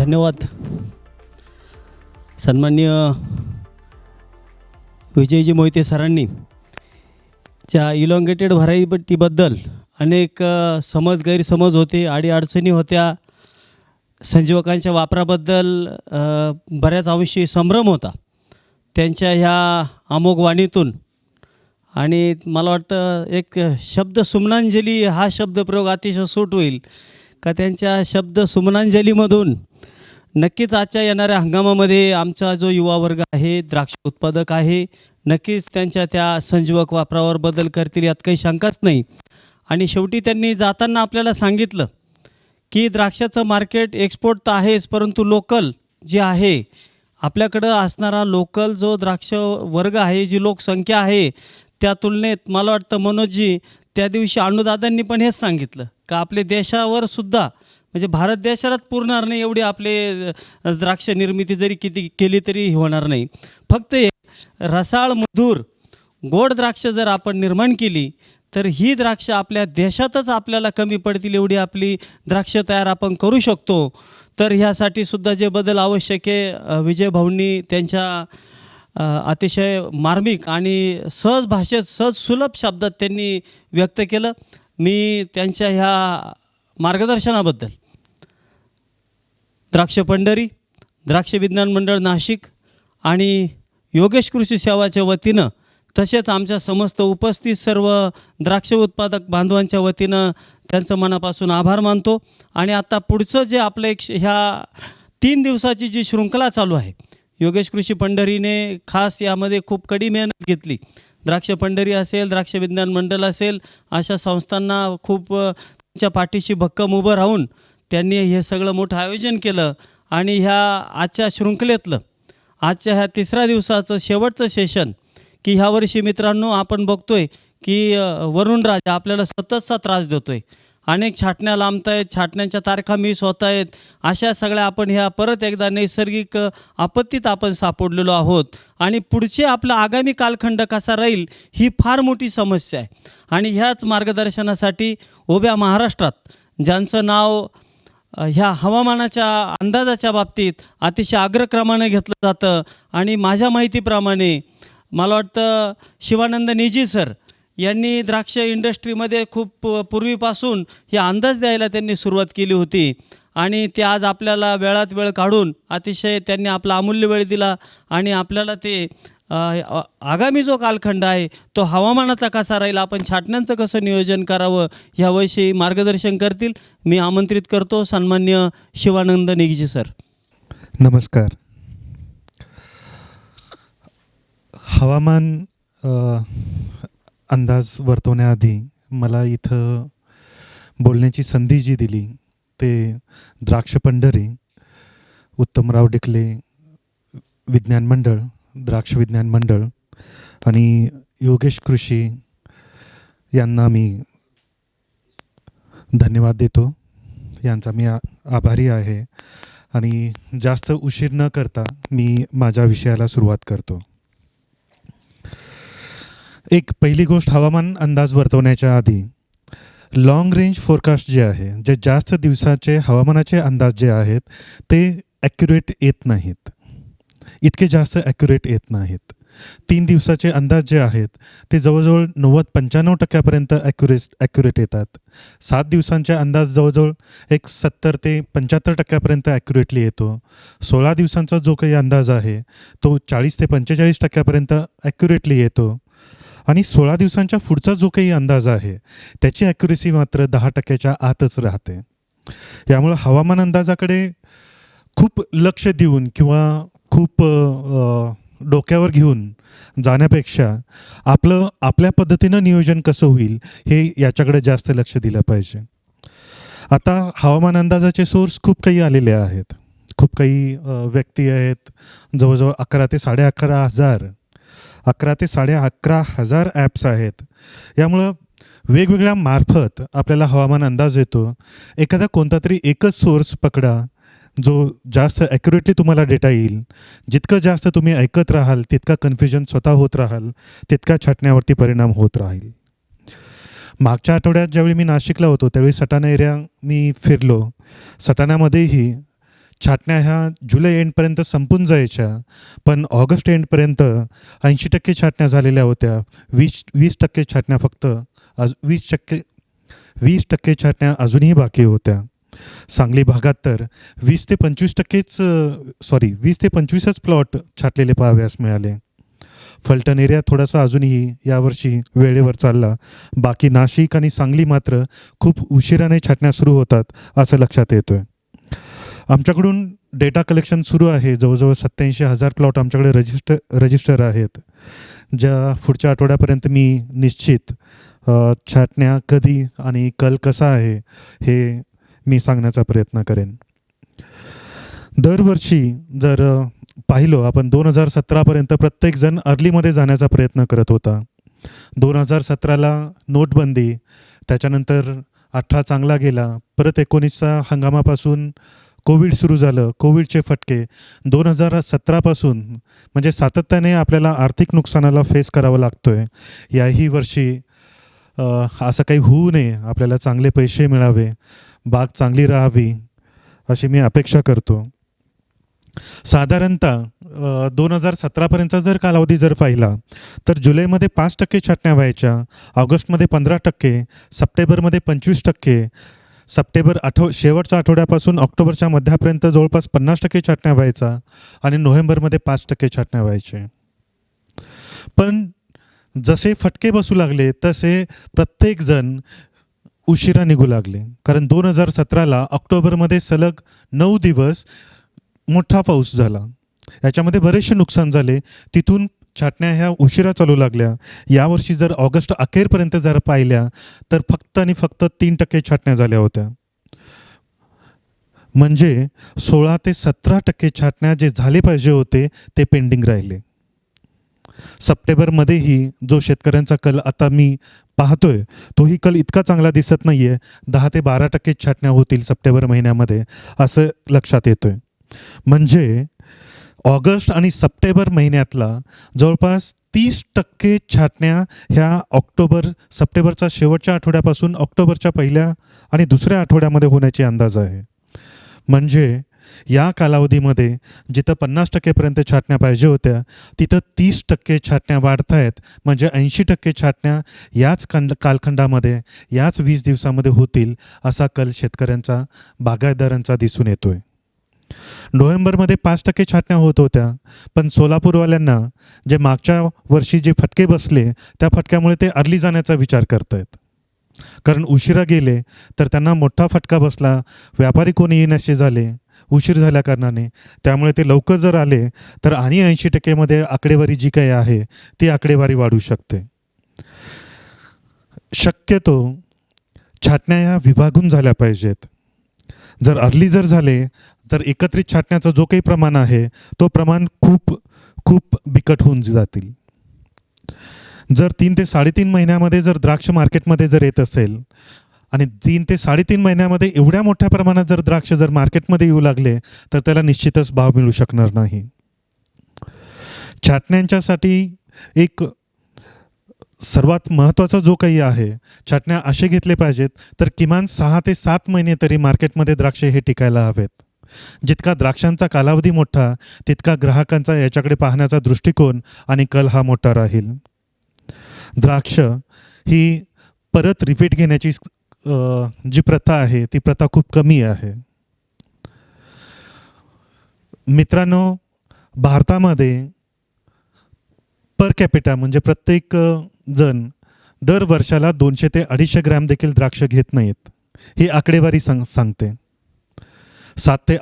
धन्यवाद. सन्माननीय विजयजी मोहिते सरांनी ज्या इलॉंगेटेड व्हरायटीबद्दल अनेक गैरसमज होते, अडीअडचणी होत्या, संजीवकांच्या वापराबद्दल बऱ्याच अंशी संभ्रम होता त्यांच्या ह्या अमोघ वाणीतून. आणि मला वाटतं एक शब्द सुमनांजली हा शब्दप्रयोग अतिशय सूट होईल का त्यांच्या शब्द सुमनांजलीमधून नक्कीच आजच्या येणाऱ्या हंगामामध्ये आमचा जो युवा वर्ग आहे, द्राक्ष उत्पादक आहे, नक्कीच त्यांच्या त्या संजीवक वापरावर बदल करतील यात काही शंकाच नाही. आणि शेवटी त्यांनी जाताना आपल्याला सांगितलं की द्राक्षाचं मार्केट एक्सपोर्ट तर आहेच, परंतु लोकल जे आहे आपल्याकडं असणारा लोकल जो द्राक्ष वर्ग आहे, जी लोकसंख्या आहे, त्या तुलनेत मला वाटतं मनोजजी त्या दिवशी अनुदादांनी पण हेच सांगितलं का आपले देशावर सुद्धा म्हणजे भारत देशालाच पुरणार नाही एवढी आपले द्राक्ष निर्मिती जरी किती केली तरी होणार नाही. फक्त रसाळ मधुर गोड द्राक्ष जर आपण निर्माण केली तर ही द्राक्ष आपल्या देशातच आपल्याला कमी पडतील एवढी आपली द्राक्ष तयार आपण करू शकतो. तर ह्यासाठी सुद्धा जे बदल आवश्यक आहे विजय भाऊंनी त्यांच्या अतिशय मार्मिक आणि सहज भाषेत सहज सुलभ शब्दात त्यांनी व्यक्त केलं. मी त्यांच्या ह्या मार्गदर्शनाबद्दल द्राक्ष पंढरी, द्राक्ष विज्ञान मंडळ नाशिक आणि योगेश कृषी सेवाच्या वतीनं तसेच आमच्या समस्त उपस्थित सर्व द्राक्ष उत्पादक बांधवांच्या वतीनं त्यांचं मनापासून आभार मानतो. आणि आता पुढचं जे आपलं ह्या 3 दिवसाची जी शृंखला चालू आहे, योगेश कृषी पंढरीने खास यामध्ये खूप कडी मेहनत घेतली. द्राक्ष पंढरी असेल, द्राक्ष विज्ञान मंडळ असेल, अशा संस्थांना खूप त्यांच्या पाठीशी भक्कम उभं राहून त्यांनी हे सगळं मोठं आयोजन केलं. आणि ह्या आजच्या शृंखलेतलं आजच्या ह्या 3ऱ्या दिवसाचं शेवटचं सेशन की ह्या वर्षी मित्रांनो आपण बघतोय की वरुण राजा आपल्याला सततचा त्रास देतो आहे. अनेक छाटण्या लांबत आहेत, छाटण्यांच्या तारखा मिस होत आहेत. अशा सगळ्या आपण ह्या परत एकदा नैसर्गिक आपत्तीत आपण सापडलेलो आहोत. आणि पुढचे आपला आगामी कालखंड कसा राहील ही फार मोठी समस्या आहे. आणि ह्याच मार्गदर्शनासाठी उभ्या महाराष्ट्रात ज्यांचं नाव ह्या हवामानाच्या अंदाजाच्या बाबतीत अतिशय अग्रक्रमाने घेतलं जातं आणि माझ्या माहितीप्रमाणे मला वाटतं शिवानंद निजी सर यांनी द्राक्ष इंडस्ट्रीमध्ये खूप पूर्वीपासून हे अंदाज द्यायला त्यांनी सुरुवात केली होती. आणि ते आज आपल्याला वेळात वेळ काढून अतिशय त्यांनी आपला अमूल्य वेळ दिला आणि आपल्याला ते आगामी जो कालखंड आहे तो हवामानाचा कसा राहील, आपण छाटण्यांचं कसं नियोजन करावं ह्याविषयी मार्गदर्शन करतील. मी आमंत्रित करतो सन्माननीय शिवानंद निगजी सर. नमस्कार. हवामान अंदाज वर्तवण्याआधी मला इथं बोलण्याची संधी जी दिली ते द्राक्ष पंढरी, उत्तमराव डिकले विज्ञान मंडळ, द्राक्ष विज्ञान मंडळ आणि योगेश कृषी यांना मी धन्यवाद देतो. यांचा मी आभारी आहे. आणि जास्त उशीर न करता मी माझ्या विषयाला सुरुवात करतो. एक पहिली गोष्ट, हवामान अंदाज वर्तवण्याच्या आधी लॉंग रेंज फोरकास्ट जे आहे, जे जास्त दिवसाचे हवामानाचे अंदाज जे आहेत ते ॲक्युरेट येत नाहीत, इतके जास्त ॲक्युरेट येत नाहीत. 3 दिवसाचे अंदाज जे आहेत ते जवळजवळ 90-95% ॲक्युरेट येतात. 7 दिवसांचे अंदाज जवळजवळ एक 70 ते 75% ॲक्युरेटली येतो. 16 दिवसांचा जो काही अंदाज आहे तो 40 ते 45% ॲक्युरेटली येतो. आणि 16 दिवसांच्या पुढचा जो काही अंदाज आहे त्याची ॲक्युरेसी मात्र 10% आतच राहते. यामुळं हवामान अंदाजाकडे खूप लक्ष देऊन किंवा खूप डोक्यावर घेऊन जाण्यापेक्षा आपल्या पद्धतीनं नियोजन कसं होईल हे याच्याकडे जास्त लक्ष दिलं पाहिजे. आता हवामान अंदाजाचे सोर्स खूप काही आलेले आहेत, खूप काही व्यक्ती आहेत, जवळजवळ 11 ते 11,500 ॲप्स आहेत. यामुळं वेगवेगळ्या मार्फत आपल्याला हवामान अंदाज येतो. एखादा कोणता तरी एकच सोर्स पकडा जो जास्त ॲक्युरेटली तुम्हाला डेटा येईल. जितकं जास्त तुम्ही ऐकत राहाल तितका कन्फ्युजन स्वतः होत राहाल, तितका छाटण्यावरती परिणाम होत राहील. मागच्या आठवड्यात ज्यावेळी मी नाशिकला होतो त्यावेळी सटाणा एरिया मी फिरलो. सटाण्यामध्येही छाटण्या ह्या जुलै एंडपर्यंत संपून जायच्या, पण ऑगस्ट एंडपर्यंत 80% छाटण्या झालेल्या होत्या. 20% छाटण्या फक्त 20% छाटण्या अजूनही बाकी होत्या. सांगली भागात तर 20 ते 25च प्लॉट छाटलेले पाहावयास मिळाले. फलटण एरिया थोडासा अजूनही यावर्षी वेळेवर चालला. बाकी नाशिक आणि सांगली मात्र खूप उशिराने छाटण्या सुरू होतात असं लक्षात येतोय. आमच्याकडून डेटा कलेक्शन सुरू आहे. जवळजवळ 87,000 प्लॉट आमच्याकडे रजिस्टर आहेत, ज्या पुढच्या आठवड्यापर्यंत मी निश्चित छाटण्या कधी आणि कल कसा आहे हे मी सांगण्याचा प्रयत्न करेन. दरवर्षी जर पाहिलं आपण 2017पर्यंत प्रत्येकजण अर्लीमध्ये जाण्याचा प्रयत्न करत होता. 2017ला नोटबंदी, त्याच्यानंतर 18 चांगला गेला, परत 19चा हंगामापासून कोविड सुरू झालं. कोविडचे फटके 2017पासून म्हणजे सातत्याने आपल्याला आर्थिक नुकसानाला फेस करावं लागतोय. याही वर्षी असं काही होऊ नये, आपल्याला चांगले पैसे मिळावे, बाग चांगली राहावी अशी मी अपेक्षा करतो. साधारणतः 2017पर्यंतचा जर कालावधी जर पाहिला तर जुलैमध्ये 5% छाटण्या व्हायच्या, ऑगस्टमध्ये 15%, सप्टेंबरमध्ये 25%, सप्टेंबर शेवटच्या आठवड्यापासून ऑक्टोबरच्या मध्यापर्यंत जवळपास 50% छाटण्या व्हायचा आणि नोव्हेंबरमध्ये 5% छाटण्या व्हायचे. पण जसे फटके बसू लागले तसे प्रत्येकजण उशिरा निघू लागले. कारण 2017ला ऑक्टोबरमध्ये सलग 9 दिवस मोठा पाऊस झाला, याच्यामध्ये बरेचसे नुकसान झाले. तिथून छाटण्या ह्या उशिरा चालू लागल्या. यावर्षी जर ऑगस्ट अखेरपर्यंत जर पाहिल्या तर फक्त आणि फक्त 3% छाटण्या झाल्या होत्या. म्हणजे 16 ते 17% छाटण्या जे झाले पाहिजे होते ते पेंडिंग राहिले. सप्टेंबरमध्येही जो शेतकऱ्यांचा कल आता मी पाहतोय तोही कल इतका चांगला दिसत नाही आहे. 10 ते 12% छाटण्या होतील सप्टेंबर महिन्यामध्ये असं लक्षात येतोय. म्हणजे ऑगस्ट आणि सप्टेंबर महिन्यातला जवळपास 30% छाटण्या ह्या सप्टेंबरच्या शेवटच्या आठवड्यापासून ऑक्टोबरच्या पहिल्या आणि दुसऱ्या आठवड्यामध्ये होण्याची अंदाज आहे. म्हणजे या कालावधीमध्ये जिथं 50%पर्यंत छाटण्या पाहिजे होत्या तिथं 30% छाटण्या वाढत आहेत. म्हणजे 80% छाटण्या याच कालखंडामध्ये, याच 20 दिवसामध्ये होतील असा कल शेतकऱ्यांचा, बागायतदारांचा दिसून येतोय. नोव्हेंबरमध्ये 5% छाटण्या होत होत्या, पण सोलापूरवाल्यांना जे मागच्या वर्षी जे फटके बसले त्या फटक्यामुळे ते अर्ली जाण्याचा विचार करत आहेत. कारण उशिरा गेले तर त्यांना मोठा फटका बसला, व्यापारी कोणी येण्याचे झाले उशीर झाल्या कारणाने. त्यामुळे ते लवकर जर आले तर आणि 80%मध्ये आकडेवारी जी काही आहे ती आकडेवारी वाढू शकते. शक्यतो छाटण्या ह्या विभागून झाल्या पाहिजेत. जर अर्ली जर झाले तर एकत्रित छाटण्याचं जो काही प्रमाण आहे तो प्रमाण खूप खूप बिकट होऊन जातील. जर 3 ते 3.5 महिन्यामध्ये जर द्राक्ष मार्केटमध्ये जर येत असेल आणि 3 ते 3.5 महिन्यामध्ये एवढ्या मोठ्या प्रमाणात जर द्राक्ष जर मार्केटमध्ये येऊ लागले तर त्याला निश्चितच भाव मिळू शकणार नाही. छाटण्यांच्यासाठी एक सर्वात महत्त्वाचा जो काही आहे, छाटण्या असे घेतले पाहिजेत तर किमान 6 ते 7 महिने तरी मार्केटमध्ये द्राक्ष हे टिकायला हवेत. जितका द्राक्षांचा कालावधी मोठा तितका ग्राहकांचा याच्याकडे पाहण्याचा दृष्टिकोन आणि कल हा मोठा राहील. द्राक्ष ही परत रिपीट घेण्याची जी प्रथा आहे ती प्रथा खूप कमी आहे. मित्रांनो, भारतामध्ये पर कॅपिटा म्हणजे प्रत्येक जण दर वर्षाला 200 ते 250 ग्रॅम देखील द्राक्ष घेत नाहीत. ही आकडेवारी सांगते. 7 ते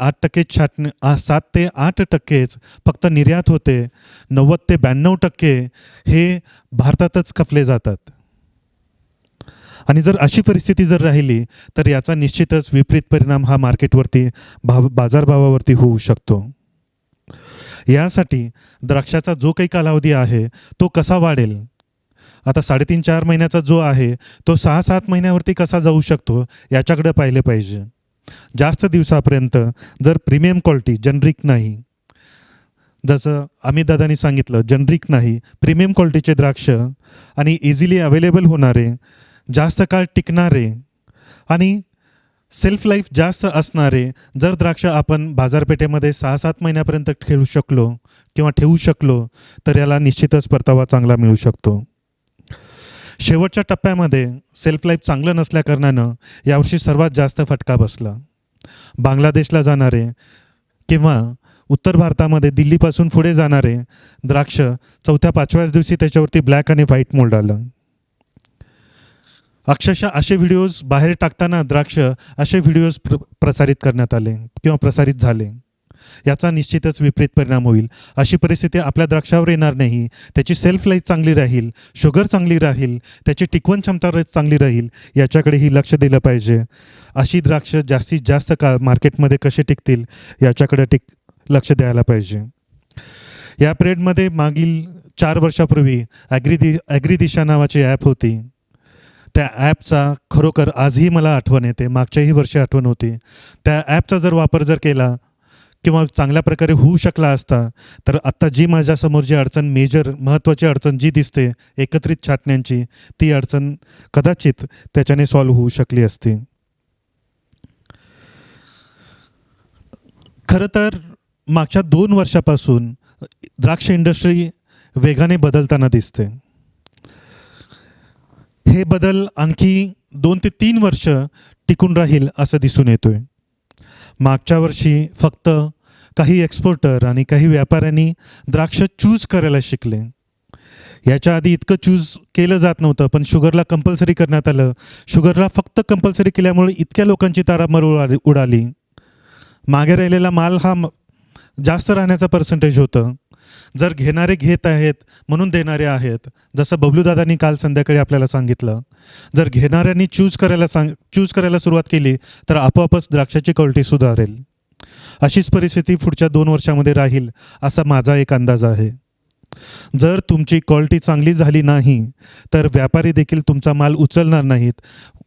8% फक्त निर्यात होते. 90 ते 92% हे भारतातच खपले जातात. आणि जर अशी परिस्थिती जर राहिली तर याचा निश्चितच विपरीत परिणाम हा मार्केटवरती, बाजारभावावरती होऊ शकतो. यासाठी द्राक्षाचा जो काही कालावधी आहे तो कसा वाढेल, आता 3.5-4 महिन्याचा जो आहे तो 6-7 महिन्यावरती कसा जाऊ शकतो याच्याकडे पाहिले पाहिजे. जास्त दिवसापर्यंत जर प्रीमियम क्वालिटी, जनरिक नाही, जसं अमित दादांनी सांगितलं, जनरिक नाही, प्रीमियम क्वालिटीचे द्राक्ष आणि इझिली अवेलेबल होणारे, जास्त काळ टिकणारे आणि सेल्फ लाईफ जास्त असणारे जर द्राक्ष आपण बाजारपेठेमध्ये 6-7 महिन्यापर्यंत ठेवू शकलो किंवा ठेवू शकलो तर याला निश्चितच परतावा चांगला मिळू शकतो. शेवटच्या टप्प्यामध्ये सेल्फ लाईफ चांगलं नसल्याकारणानं यावर्षी सर्वात जास्त फटका बसला. बांगलादेशला जाणारे किंवा उत्तर भारतामध्ये दिल्लीपासून पुढे जाणारे द्राक्ष 4-5व्याच दिवशी त्याच्यावरती ब्लॅक आणि व्हाईट मोल्ड आलं. अक्षरशः असे व्हिडिओज बाहेर टाकताना द्राक्ष असे व्हिडिओज प्रसारित करण्यात आले किंवा प्रसारित झाले. याचा निश्चितच विपरीत परिणाम होईल. अशी परिस्थिती आपल्या द्राक्षावर येणार नाही. त्याची सेल्फ लाईफ चांगली राहील, शुगर चांगली राहील, त्याची टिकवण क्षमता चांगली राहील, याच्याकडेही लक्ष दिलं पाहिजे. अशी द्राक्ष जास्तीत जास्त काळ मार्केटमध्ये कसे टिकतील याच्याकडे लक्ष द्यायला पाहिजे. या पिरियडमध्ये मागील 4 वर्षापूर्वी ॲग्री दिशा नावाची ॲप होती. त्या ॲपचा खरोखर आजही मला आठवण येते, मागच्याही वर्षी आठवण होती. त्या ॲपचा जर वापर जर केला किंवा चांगल्या प्रकारे होऊ शकला असता तर आत्ता जी माझ्यासमोर जी अडचण महत्त्वाची अडचण जी दिसते एकत्रित छाटण्यांची, ती अडचण कदाचित त्याच्याने सॉल्व्ह होऊ शकली असती. खरं तर मागच्या 2 वर्षापासून द्राक्ष इंडस्ट्री वेगाने बदलताना दिसते. हे बदल आणखी 2 ते 3 वर्ष टिकून राहील असं दिसून येतोय. मागच्या वर्षी फक्त काही एक्सपोर्टर आणि काही व्यापाऱ्यांनी द्राक्ष चूज करायला शिकले. याच्या आधी इतकं चूज केलं जात नव्हतं, पण शुगरला कंपल्सरी करण्यात आलं. शुगरला फक्त कंपल्सरी केल्यामुळे इतक्या लोकांची तारांबळ उडाली. मागे राहिलेला माल हा जास्त राहण्याचा पर्सेंटेज होतं. जर घेणारे घेत आहेत म्हणून देणारे आहेत, जसं बबलूदादांनी काल संध्याकाळी आपल्याला सांगितलं. जर घेणाऱ्यांनी चूज करायला सुरुवात केली तर आपोआपच द्राक्षाची क्वालिटी सुधारेल. अशीच परिस्थिती पुढच्या 2 वर्षामध्ये राहील असा माझा एक अंदाज आहे. जर तुमची क्वालिटी चांगली झाली नाही तर व्यापारी देखील तुमचा माल उचलणार नाहीत.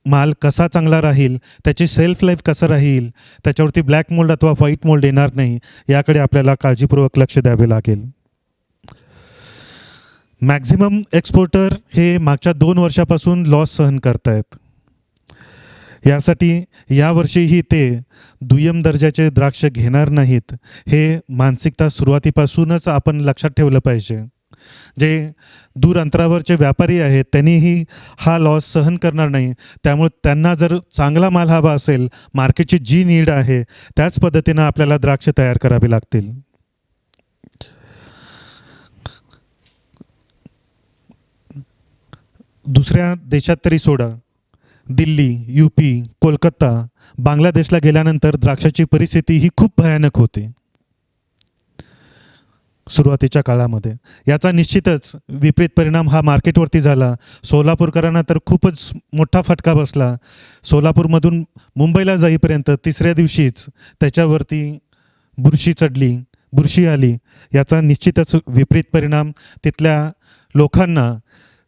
माल कसा चांगला राहील, त्याची सेल्फ लाईफ कसं राहील, त्याच्यावरती ब्लॅक मोल्ड अथवा व्हाईट मोल्ड येणार नाही, याकडे आपल्याला काळजीपूर्वक लक्ष द्यावे लागेल. मॅक्झिमम एक्सपोर्टर हे मागच्या 2 वर्षापासून लॉस सहन करतायत. यासाठी यावर्षीही ते दुय्यम दर्जाचे द्राक्ष घेणार नाहीत. हे मानसिकता सुरुवातीपासूनच आपण लक्षात ठेवलं पाहिजे. जे दूर अंतरावरचे व्यापारी आहेत त्यांनीही हा लॉस सहन करणार नाही. त्यामुळे त्यांना जर चांगला माल हवा असेल, मार्केटची जी नीड आहे त्याच पद्धतीनं आपल्याला द्राक्ष तयार करावी लागतील. दुसऱ्या देशात तरी सोडा, दिल्ली, UP, कोलकाता, बांगलादेशला गेल्यानंतर द्राक्षाची परिस्थिती ही खूप भयानक होती सुरुवातीच्या काळामध्ये. याचा निश्चितच विपरीत परिणाम हा मार्केटवरती झाला. सोलापूरकरांना तर खूपच मोठा फटका बसला. सोलापूरमधून मुंबईला जाईपर्यंत 3ऱ्या दिवशीच त्याच्यावरती बुरशी आली. याचा निश्चितच विपरीत परिणाम तिथल्या लोकांना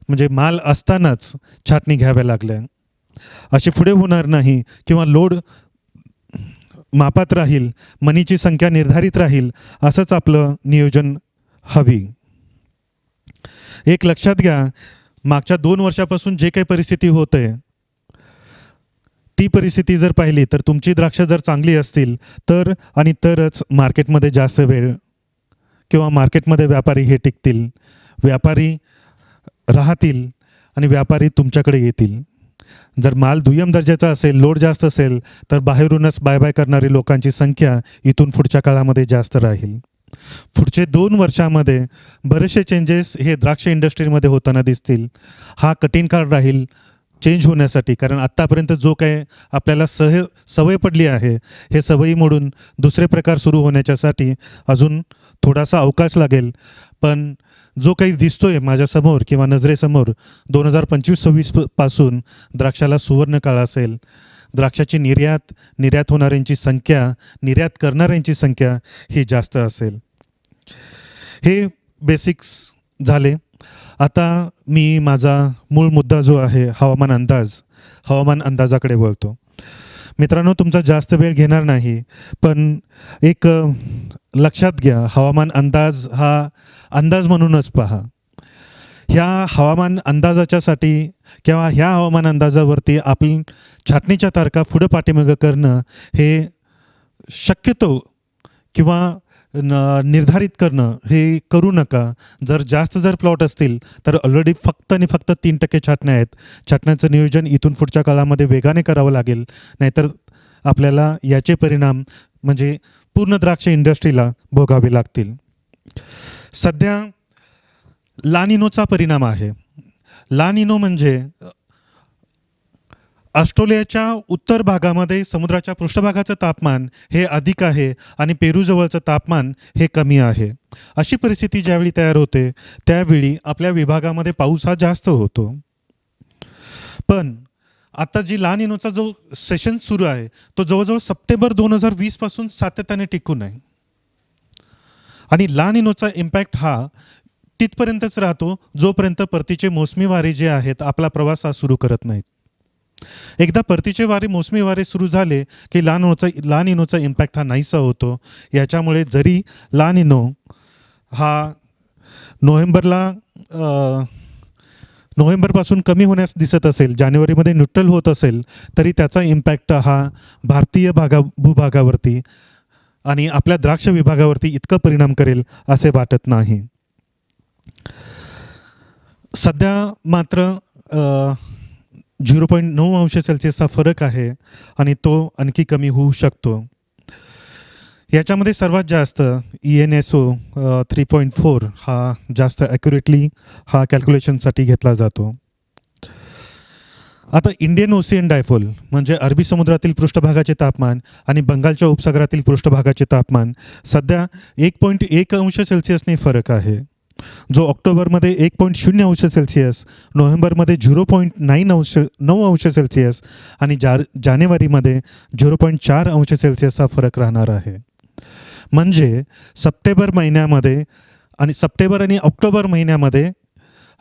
म्हणजे माल असतानाच छाटणी घ्याव्या लागल्या. असे पुढे होणार नाही किंवा लोड मापात राहील, मनीची संख्या निर्धारित राहील असंच आपलं नियोजन हवी. एक लक्षात घ्या, मागच्या 2 वर्षापासून जे काही परिस्थिती होते ती परिस्थिती जर पाहिली तर तुमची द्राक्ष जर चांगली असतील तरच मार्केटमध्ये जास्त वेळ किंवा मार्केटमध्ये व्यापारी हे टिकतील, व्यापारी राहतील आणि व्यापारी तुमच्याकडे येतील. जर माल दुय्यम दर्जाचा असेल, लोड जास्त असेल तर बाहेरूनच बाय करणारी लोकांची संख्या इथून पुढच्या काळामध्ये जास्त राहील. पुढचे 2 वर्षामध्ये बरेचसे चेंजेस हे द्राक्ष इंडस्ट्रीमध्ये होताना दिसतील. हा कठीण काळ राहील चेंज होण्यासाठी, कारण आत्तापर्यंत जो काही आपल्याला सवय पडली आहे, हे सवयी मोडून दुसरे प्रकार सुरू होण्याच्यासाठी अजून थोडासा अवकाश लागेल. पण जो काही दिसतोय माझ्यासमोर किंवा नजरेसमोर 2025-26 पासून द्राक्षाला सुवर्ण काळ असेल. द्राक्षाची निर्यात होणाऱ्यांची संख्या, निर्यात करणाऱ्यांची संख्या ही जास्त असेल. हे बेसिक्स झाले. आता मी माझा मूळ मुद्दा जो आहे हवामान अंदाजाकडे वळतो. मित्रांनो, तुमचा जास्त वेळ घेणार नाही, पण एक लक्षात घ्या, हवामान अंदाज हा अंदाज म्हणूनच पहा. ह्या हवामान अंदाजाच्यासाठी किंवा ह्या हवामान अंदाजावरती आपण छाटणीच्या तारखा पुढं पाठीमागं करणं हे शक्यतो किंवा निर्धारित करणं हे करू नका. जर प्लॉट असतील तर ऑलरेडी फक्त आणि फक्त 3% छाटण्या आहेत. छाटण्याचं नियोजन इथून पुढच्या काळामध्ये वेगाने करावं लागेल, नाहीतर आपल्याला याचे परिणाम म्हणजे पूर्ण द्राक्ष इंडस्ट्रीला भोगावे लागतील. सध्या लानिनोचा परिणाम आहे. लानिनो म्हणजे ऑस्ट्रेलियाच्या उत्तर भागामध्ये समुद्राच्या पृष्ठभागाचं तापमान हे अधिक आहे आणि पेरूजवळचं तापमान हे कमी आहे. अशी परिस्थिती ज्यावेळी तयार होते त्यावेळी आपल्या विभागामध्ये पाऊस हा जास्त होतो. पण आता जी लानिनोचा जो सेशन सुरू आहे तो जवळजवळ सप्टेंबर 2020 पासून सातत्याने टिकून आहे. आणि लानिनोचा इम्पॅक्ट हा तिथपर्यंतच राहतो जोपर्यंत परतीचे मोसमी वारे जे आहेत आपला प्रवास हा सुरू करत नाहीत. एकदा परतीचे वारे मोसमी वारे सुरू झाले की लानिनोचा इम्पॅक्ट हा नाहीसा होतो. याच्यामुळे जरी लानिनो हा नोव्हेंबरपासून कमी होण्यास दिसत असेल, जानेवारीमध्ये न्यूट्रल होत असेल, तरी त्याचा इम्पॅक्ट हा भारतीय भूभागावरती आणि आपल्या द्राक्ष विभागावरती इतकं परिणाम करेल असे वाटत नाही. सध्या मात्र 0.9 अंश सेल्सिअसचा फरक आहे आणि तो आणखी कमी होऊ शकतो. याच्यामध्ये सर्वात जास्त ENSO 3.4 हा जास्त ॲक्युरेटली हा कॅल्क्युलेशनसाठी घेतला जातो. आता इंडियन ओशियन डायपोल म्हणजे अरबी समुद्रातील पृष्ठभागाचे तापमान आणि बंगालच्या उपसागरातील पृष्ठभागाचे तापमान सध्या 1.1 अंश सेल्सिअसने फरक आहे, जो ऑक्टोबरमध्ये 1.0 अंश सेल्सिअस, नोव्हेंबरमध्ये 0.9 अंश सेल्सिअस आणि जानेवारीमध्ये 0.4 अंश सेल्सिअसचा फरक राहणार आहे. म्हणजे सप्टेंबर आणि ऑक्टोबर महिन्यामध्ये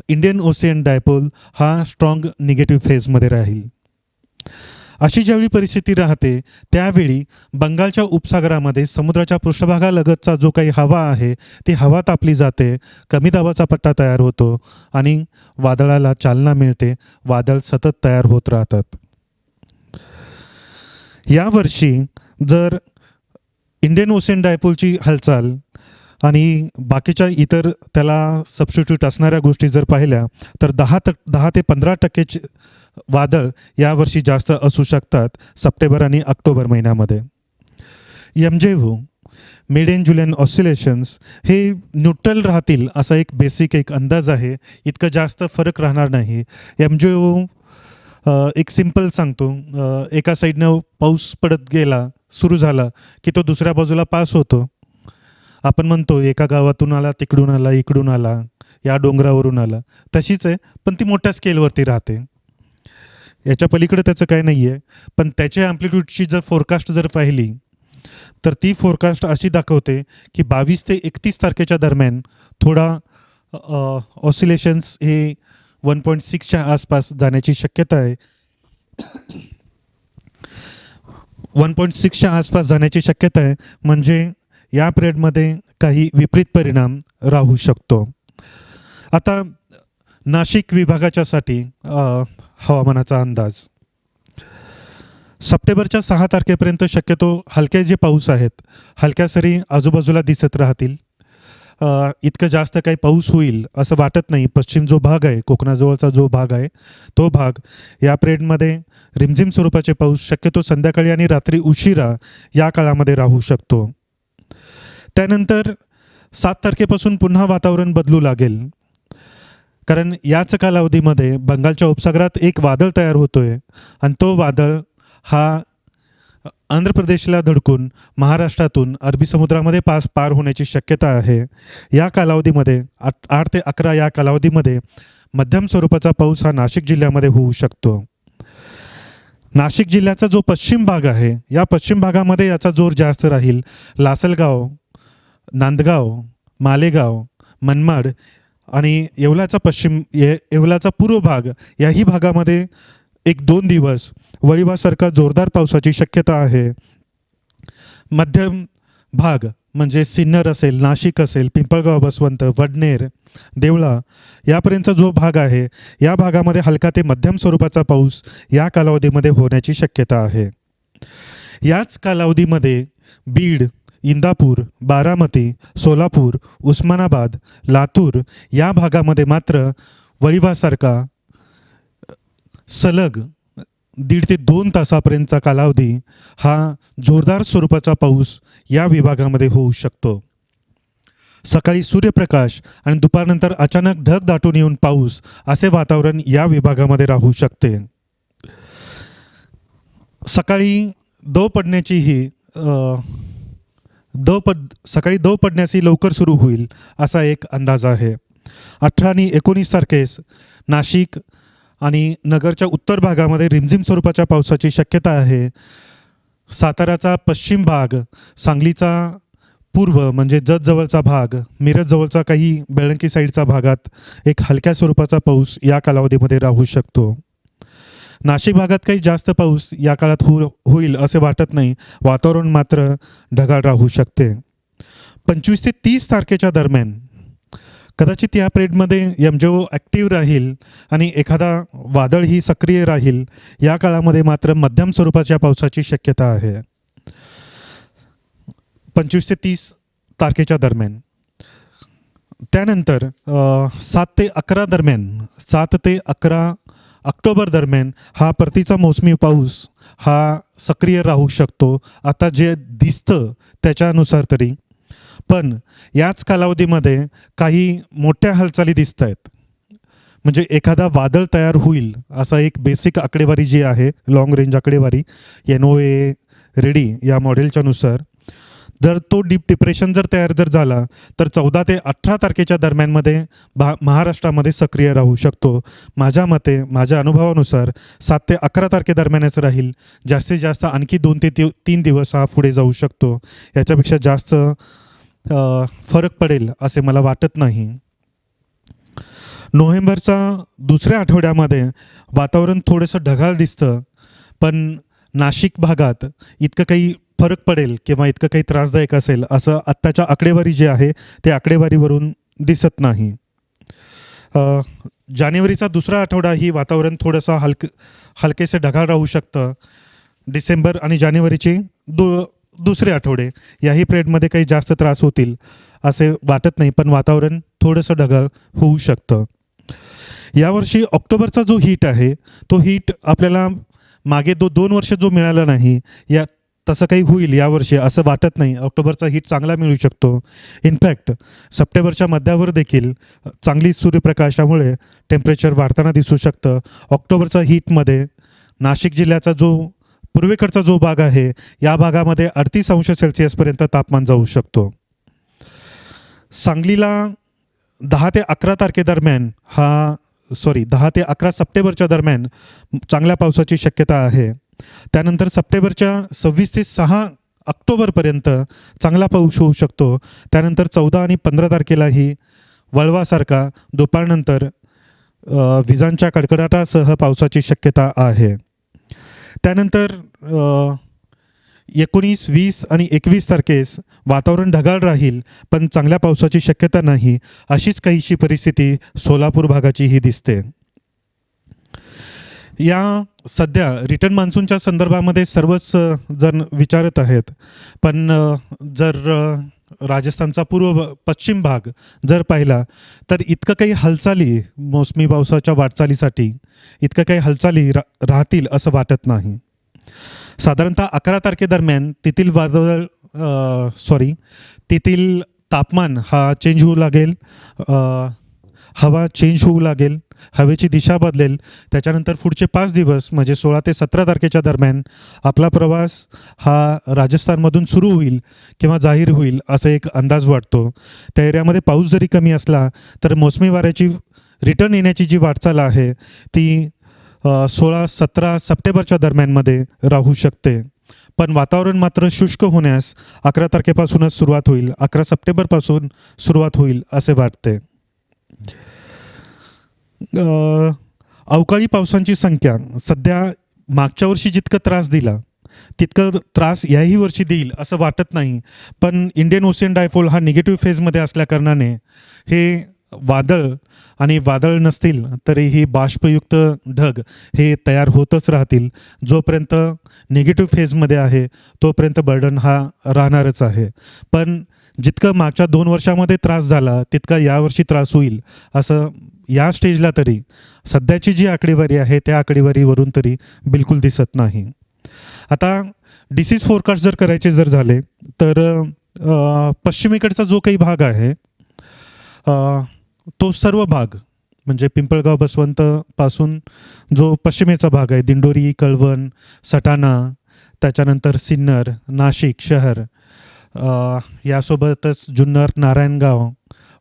इंडियन ओशियन डायपोल हा स्ट्रॉंग निगेटिव्ह फेजमध्ये राहील. अशी ज्यावेळी परिस्थिती राहते त्यावेळी बंगालच्या उपसागरामध्ये समुद्राच्या पृष्ठभागालगतचा जो काही हवा आहे ती हवा तापली जाते, कमी दाबाचा पट्टा तयार होतो आणि वादळाला चालना मिळते. वादळ सतत तयार होत राहतात. यावर्षी जर इंडियन ओशियन डायपोलची हालचाल आणि बाकीच्या इतर त्याला सबस्टिट्यूट असणाऱ्या गोष्टी जर पाहिल्या तर 10 ते 15% वादळ यावर्षी जास्त असू शकतात सप्टेंबर आणि ऑक्टोबर महिन्यामध्ये. MJO Madden Julian oscillations हे न्यूट्रल राहतील असा एक बेसिक अंदाज आहे. इतकं जास्त फरक राहणार नाही. MJO एक सिंपल सांगतो, एका साईडनं पाऊस पडत गेला, सुरू झाला की तो दुसऱ्या बाजूला पास होतो. आपण म्हणतो एका गावातून आला, तिकडून आला, इकडून आला, या डोंगरावरून आला. तशीच आहे, पण ती मोठ्या स्केलवरती राहते. याच्या पलीकडे त्याचं काय नाही आहे. पण त्याच्या ॲम्प्लिट्यूडची जर फोरकास्ट जर पाहिली तर ती फोरकास्ट अशी दाखवते की 22 ते 31 तारखेच्या दरम्यान थोडा ऑसिलेशन्स हे 1.6च्या आसपास जाण्याची शक्यता आहे. 1.6च्या आसपास जाण्याची शक्यता आहे. म्हणजे या पिरियडमध्ये काही विपरीत परिणाम राहू शकतो. आता नाशिक विभागाच्यासाठी हवामानाचा अंदाज सप्टेंबरच्या 6 तारखेपर्यंत शक्यतो हलके जे पाऊस आहेत, हलक्या सरी आजूबाजूला दिसत राहतील. इतकं जास्त काही पाऊस होईल असं वाटत नाही. पश्चिम जो भाग आहे, कोकणाजवळचा जो भाग आहे तो भाग या पिरियडमध्ये रिमझिम स्वरूपाचे पाऊस शक्यतो संध्याकाळी आणि रात्री उशिरा या काळामध्ये राहू शकतो. त्यानंतर 7 तारखेपासून पुन्हा वातावरण बदलू लागेल, कारण याच कालावधीमध्ये बंगालच्या उपसागरात एक वादळ तयार होतोय आणि तो वादळ हा आंध्र प्रदेशला धडकून महाराष्ट्रातून अरबी समुद्रामध्ये पार होण्याची शक्यता आहे. या कालावधीमध्ये 8 ते 11 या कालावधीमध्ये मध्यम स्वरूपाचा पाऊस हा नाशिक जिल्ह्यामध्ये होऊ शकतो. नाशिक जिल्ह्याचा जो पश्चिम भाग आहे या पश्चिम भागामध्ये याचा जोर जास्त राहील. लासलगाव, नांदगाव, मालेगाव, मनमाड आणि येवलाचा पूर्व भाग याही भागामध्ये 1-2 दिवस वळीवासारखा जोरदार पावसाची शक्यता आहे. मध्यम भाग म्हणजे सिन्नर असेल, नाशिक असेल, पिंपळगाव, बसवंत, वडनेर, देवळा यापर्यंतचा जो भाग आहे, या भागामध्ये हलका ते मध्यम स्वरूपाचा पाऊस या कालावधीमध्ये होण्याची शक्यता आहे. याच कालावधीमध्ये बीड, इंदापूर, बारामती, सोलापूर, उस्मानाबाद, लातूर या भागामध्ये मात्र वळिवासारखा सलग 1.5 ते 2 तासापर्यंतचा कालावधी हा जोरदार स्वरूपाचा पाऊस या विभागामध्ये होऊ शकतो. सकाळी सूर्यप्रकाश आणि दुपारनंतर अचानक ढग दाटून येऊन पाऊस असे वातावरण या विभागामध्ये राहू शकते. सकाळी दव पडण्याची लवकर सुरू होईल असा एक अंदाज आहे. 18 आणि 19 तारखेस नाशिक आणि नगरच्या उत्तर भागामध्ये रिमझिम स्वरूपाच्या पावसाची शक्यता आहे. साताऱ्याचा पश्चिम भाग, सांगलीचा पूर्व म्हणजे जतजवळचा भाग, मिरज जवळचा काही बेळंकी साईडचा भागात एक हलक्या स्वरूपाचा पाऊस या कालावधीमध्ये राहू शकतो. नाशिक भागात काही जास्त पाऊस या काळात होईल असे वाटत नाही. वातावरण मात्र ढगाळ राहू शकते. 25 ते 30 तारखेच्या दरम्यान कदाचित या पिरियडमध्ये एमजेओ ॲक्टिव्ह राहील आणि एखादा वादळही सक्रिय राहील. या काळामध्ये मात्र मध्यम स्वरूपाच्या पावसाची शक्यता आहे. 25 ते 30 तारखेच्या दरम्यान. त्यानंतर 7 ते 11 ऑक्टोबर दरम्यान हा परतीचा मोसमी पाऊस हा सक्रिय राहू शकतो. आता जे दिसतं त्याच्यानुसार तरी, पण याच कालावधीमध्ये काही मोठ्या हालचाली दिसत आहेत. म्हणजे एखादा वादळ तयार होईल असा एक बेसिक आकडेवारी जी आहे, लॉंग रेंज आकडेवारी NOAA रेडी या मॉडेलच्या नुसार, जर तो डीप डिप्रेशन तयार झाला तर 14 ते 18 तारखेच्या दरम्यानमध्ये महाराष्ट्रामध्ये सक्रिय राहू शकतो. माझ्या मते, माझ्या अनुभवानुसार 7 ते 11 तारखेदरम्यानच राहील. जास्तीत जास्त आणखी 2 ते 3 दिवस हा पुढे जाऊ शकतो. याच्यापेक्षा जास्त फरक पडेल असे मला वाटत नाही. नोव्हेंबरचा दुसऱ्या आठवड्यामध्ये वातावरण थोडंसं ढगाळ दिसतं, पण नाशिक भागात इतकं काही फरक पडेल किंवा इतकं काही त्रासदायक असेल असं आत्ताच्या आकडेवारी जी आहे त्या आकडेवारीवरून दिसत नाही. जानेवारीचा दुसरा आठवडा ही वातावरण थोडंसं हलकेसे ढगाळ राहू शकतं. डिसेंबर आणि जानेवारीचे दुसरे आठवडे याही पिरियडमध्ये काही जास्त त्रास होतील असे वाटत नाही, पण वातावरण थोडंसं ढगाळ होऊ शकतं. यावर्षी ऑक्टोबरचा जो हीट आहे तो हीट आपल्याला मागे 2 वर्ष जो मिळाला नाही, या तसं काही होईल यावर्षी असं वाटत नाही. ऑक्टोबरचा हीट चांगला मिळू शकतो. इनफॅक्ट सप्टेंबरच्या मध्यावर देखील चांगली सूर्यप्रकाशामुळे टेम्परेचर वाढताना दिसू शकतं. ऑक्टोबरचा हीटमध्ये नाशिक जिल्ह्याचा जो पूर्वेकडचा जो भाग आहे या भागामध्ये 38°C तापमान जाऊ शकतो. सांगलीला 10 ते 11 तारखेदरम्यान 10 ते 11 सप्टेंबरच्या दरम्यान चांगल्या पावसाची शक्यता आहे. त्यानंतर सप्टेंबरच्या 26 ते 6 ऑक्टोबरपर्यंत चांगला पाऊस होऊ शकतो. त्यानंतर 14 आणि 15 तारखेलाही वळवासारखा दुपारनंतर विजांच्या कडकडाटासह पावसाची शक्यता आहे. त्यानंतर 19, 20 आणि 21 तारखेस वातावरण ढगाळ राहील, पण चांगल्या पावसाची शक्यता नाही. अशीच काहीशी परिस्थिती सोलापूर भागाचीही दिसते. या सध्या रिटर्न मान्सूनच्या संदर्भामध्ये सर्वच जण विचारत आहेत, पण जर राजस्थानचा पश्चिम भाग जर पाहिला तर इतकं काही हालचाली मोसमी पावसाच्या वाटचालीसाठी इतकं काही हालचाली राहतील असं वाटत नाही. साधारणतः 11 तारखेदरम्यान तेथील तापमान हा चेंज होऊ लागेल, हवा चेंज होऊ लागेल, हवेची दिशा बदलेल. त्याच्यानंतर पुढचे 5 दिवस म्हणजे 16 ते 17 तारखेच्या दरम्यान आपला प्रवास हा राजस्थानमधून सुरू होईल किंवा जाहीर होईल असा एक अंदाज वाटतो. त्या एरियामध्ये पाऊस जरी कमी असला तर मोसमी वाऱ्याची रिटर्न येण्याची जी वाटचाल आहे ती 16-17 सप्टेंबरच्या दरम्यानमध्ये राहू शकते. पण वातावरण मात्र शुष्क होण्यास 11 तारखेपासूनच सुरुवात होईल, 11 सप्टेंबरपासून सुरुवात होईल असे वाटते. अवकाळी पावसांची संख्या सध्या मागच्या वर्षी जितकं त्रास दिला तितकं त्रास याही वर्षी देईल असं वाटत नाही. पण इंडियन ओशियन डायपोल हा निगेटिव्ह फेजमध्ये असल्याकारणाने हे वादळ आणि वादळ नसतील तरीही बाष्पयुक्त ढग हे तयार होतच राहतील. जोपर्यंत निगेटिव्ह फेजमध्ये आहे तोपर्यंत बर्डन हा राहणारच आहे. पण जितकं मागच्या 2 वर्षामध्ये त्रास झाला तितका यावर्षी त्रास होईल असं या स्टेजला तरी सध्याची जी आकडेवारी आहे त्या आकडेवारीवरून तरी बिलकुल दिसत नाही. आता डिसीज फोरकास्ट जर करायचे जर झाले तर पश्चिमेकडचा जो काही भाग आहे तो सर्व भाग म्हणजे पिंपळगाव बसवंतपासून जो पश्चिमेचा भाग आहे, दिंडोरी, कळवण, सटाणा, त्याच्यानंतर सिन्नर, नाशिक शहर, यासोबतच जुन्नर, नारायणगाव,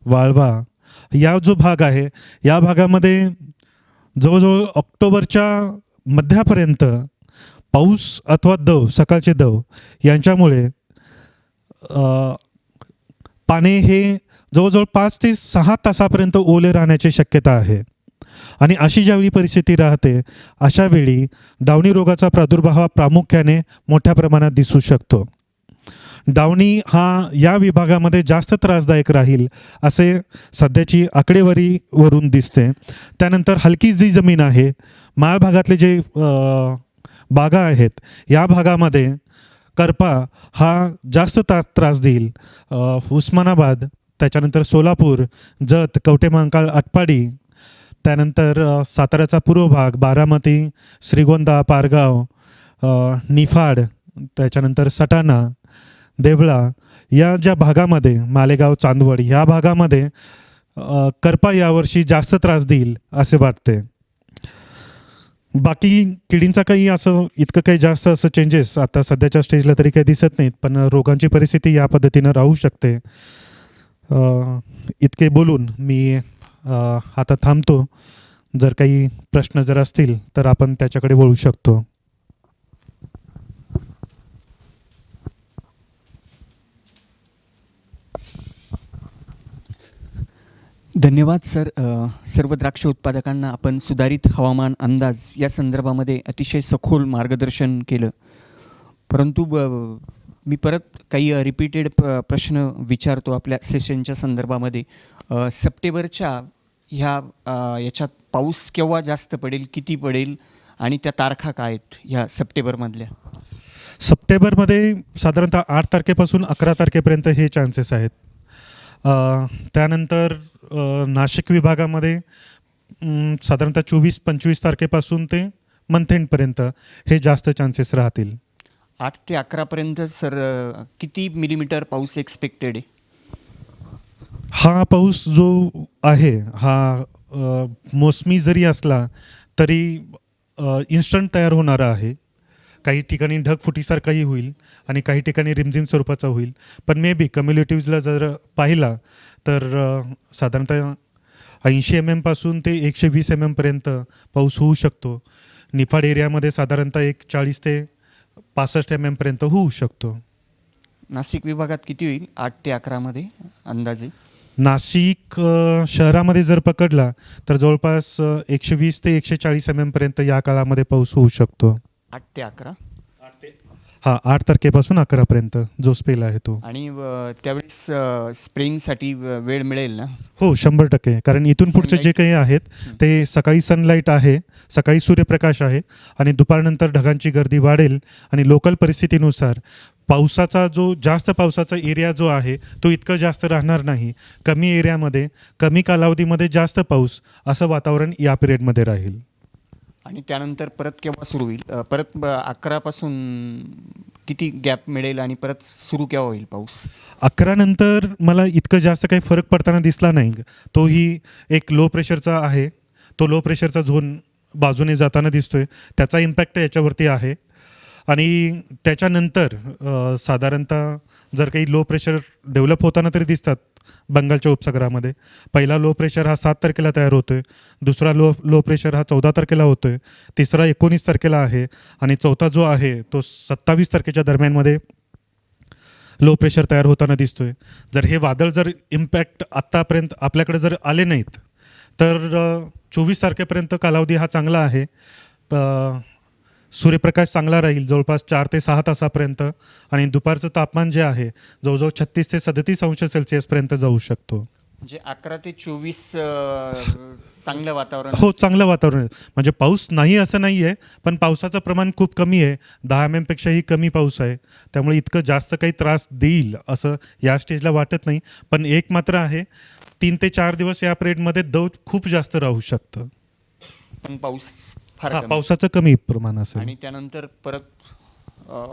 वाळवा, या जो भाग आहे या भागामध्ये जवळजवळ ऑक्टोबरच्या मध्यापर्यंत पाऊस अथवा दव, सकाळचे दव यांच्यामुळे पाने हे जवळजवळ 5 ते 6 तासापर्यंत ओले राहण्याची शक्यता आहे. आणि अशी ज्यावेळी परिस्थिती राहते अशा वेळी डावणी रोगाचा प्रादुर्भाव प्रामुख्याने मोठ्या प्रमाणात दिसू शकतो. डावणी हा या विभागामध्ये जास्त त्रासदायक राहील असे सध्याची आकडेवारीवरून दिसते. त्यानंतर हलकी जी जमीन आहे, माळ भागातले जे बागा आहेत या भागामध्ये करपा हा जास्त त्रास देईल. उस्मानाबाद, त्याच्यानंतर सोलापूर, जत, कवठेमहांकाळ, आटपाडी, त्यानंतर साताऱ्याचा पूर्व भाग, बारामती, श्रीगोंदा, पारगाव, निफाड, त्याच्यानंतर सटाणा, देवळा या ज्या भागामध्ये, मालेगाव, चांदवड ह्या भागामध्ये करपा यावर्षी जास्त त्रास देईल असे वाटते. बाकी किडींचा काही असं इतकं काही जास्त असं चेंजेस आता सध्याच्या स्टेजला तरी काही दिसत नाहीत, पण रोगांची परिस्थिती या पद्धतीनं राहू शकते. इतके बोलून मी आता थांबतो. जर काही प्रश्न जर असतील तर आपण त्याच्याकडे वळू शकतो. धन्यवाद सर. सर्व द्राक्ष उत्पादकांना आपण सुधारित हवामान अंदाज या संदर्भामध्ये अतिशय सखोल मार्गदर्शन केलं. परंतु मी परत काही रिपीटेड प्रश्न विचारतो आपल्या सेशनच्या संदर्भामध्ये. सप्टेंबरच्या याच्यात पाऊस केव्हा जास्त पडेल, किती पडेल आणि त्या तारखा काय आहेत ह्या सप्टेंबरमधल्या? सप्टेंबरमध्ये साधारणतः 8 तारखेपासून 11 तारखेपर्यंत हे चान्सेस आहेत. त्यानंतर नाशिक विभागामध्ये साधारणतः 24-25 तारखेपासून ते मंथ एंडपर्यंत हे जास्त चान्सेस राहतील. 8 ते 11पर्यंत सर किती मिलीमीटर पाऊस एक्सपेक्टेड आहे? हा पाऊस जो आहे हा मोसमी जरी असला तरी इन्स्टंट तयार होणारा आहे. काही ठिकाणी ढगफुटीसारखाही होईल आणि काही ठिकाणी रिमझिम स्वरूपाचा होईल. पण मे बी कम्युलेटिव्हजला जर पाहिला तर साधारणतः 80 mm पासून ते 120 mm पर्यंत पाऊस होऊ शकतो. निफाड एरियामध्ये साधारणतः 40 ते 65 mm पर्यंत होऊ शकतो. नाशिक विभागात किती होईल 8 ते 11मध्ये अंदाजे? नाशिक शहरामध्ये जर पकडला तर जवळपास 120 ते 140 mm पर्यंत या काळामध्ये पाऊस होऊ शकतो. 8 ते 11? हा, 8 तारखेपासून 11 पर्यंत जो स्पेल आहे तो. आणि त्यावेळेस स्प्रेइंगसाठी वेळ मिळेल ना? हो, 100%. कारण इथून पुढचे जे काही आहेत ते सकाळी सनलाईट आहे, सकाळी सूर्यप्रकाश आहे आणि दुपारनंतर ढगांची गर्दी वाढेल आणि लोकल परिस्थितीनुसार पावसाचा जो जास्त पावसाचा एरिया जो आहे तो इतकं जास्त राहणार नाही. कमी एरियामध्ये कमी कालावधीमध्ये जास्त पाऊस असं वातावरण या पिरियडमध्ये राहील. आणि त्यानंतर परत केव्हा सुरू होईल? परत 11पासून किती गॅप मिळेल आणि परत सुरू केव्हा होईल पाऊस? 11 नंतर मला इतकं जास्त काही फरक पडताना दिसला नाही. तोही एक लो प्रेशरचा आहे, तो लो प्रेशरचा झोन बाजूने जाताना दिसतोय, त्याचा इम्पॅक्ट याच्यावरती आहे. आणि त्याच्यानंतर साधारणतः जर काही लो प्रेशर डेव्हलप होताना तरी दिसतात बंगालच्या उपसागरामध्ये. पहिला लो प्रेशर हा 7 तारखेला तयार होतोय, दुसरा लो प्रेशर हा 14 तारखेला होतोय, तिसरा 19 तारखेला आहे आणि चौथा जो आहे तो 27 तारखेच्या दरम्यानमध्ये लो प्रेशर तयार होताना दिसतोय. जर हे वादळ जर इम्पॅक्ट आत्तापर्यंत आपल्याकडे जर आले नाहीत तर 24 तारखेपर्यंत कालावधी हा चांगला आहे. सूर्यप्रकाश चांगला राहील जवळपास 4 ते 6 तासापर्यंत आणि दुपारचं तापमान जे आहे जवळजवळ 36 ते 37 अंश सेल्सिअसपर्यंत जाऊ शकतो. म्हणजे 11 ते 24 चांगलं वातावरण हो, चांगलं वातावरण आहे. म्हणजे पाऊस नाही असं नाही आहे, पण पावसाचं प्रमाण खूप कमी आहे. 10 mm पेक्षाही कमी पाऊस आहे. त्यामुळे इतकं जास्त काही त्रास देईल असं या स्टेजला वाटत नाही. पण एक मात्र आहे, 3 ते 4 दिवस या पिरियडमध्ये दौत खूप जास्त राहू शकतं. पण पाऊस फार हां, कमी. पावसाचं कमी प्रमाण असेल. आणि त्यानंतर परत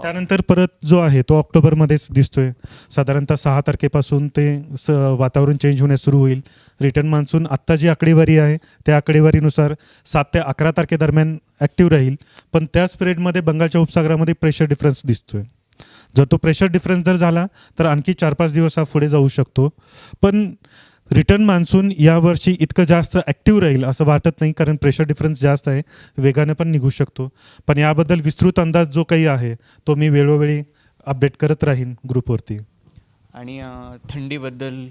त्यानंतर परत जो आहे तो ऑक्टोबरमध्येच दिसतोय. साधारणतः 6 तारखेपासून ते वातावरण चेंज होण्यास सुरू होईल. रिटर्न मान्सून आत्ता जी आकडेवारी आहे त्या आकडेवारीनुसार 7 ते 11 तारखेदरम्यान ॲक्टिव्ह राहील. पण त्याच पिरियडमध्ये बंगालच्या उपसागरामध्ये प्रेशर डिफरन्स दिसतोय. जर तो प्रेशर डिफरन्स जर झाला तर आणखी 4-5 दिवस हा पुढे जाऊ शकतो. पण रिटर्न मान्सून यावर्षी इतकं जास्त ॲक्टिव्ह राहील असं वाटत नाही, कारण प्रेशर डिफरन्स जास्त आहे, वेगाने पण निघू शकतो. पण याबद्दल विस्तृत अंदाज जो काही आहे तो मी वेळोवेळी अपडेट करत राहीन ग्रुपवरती. आणि थंडीबद्दल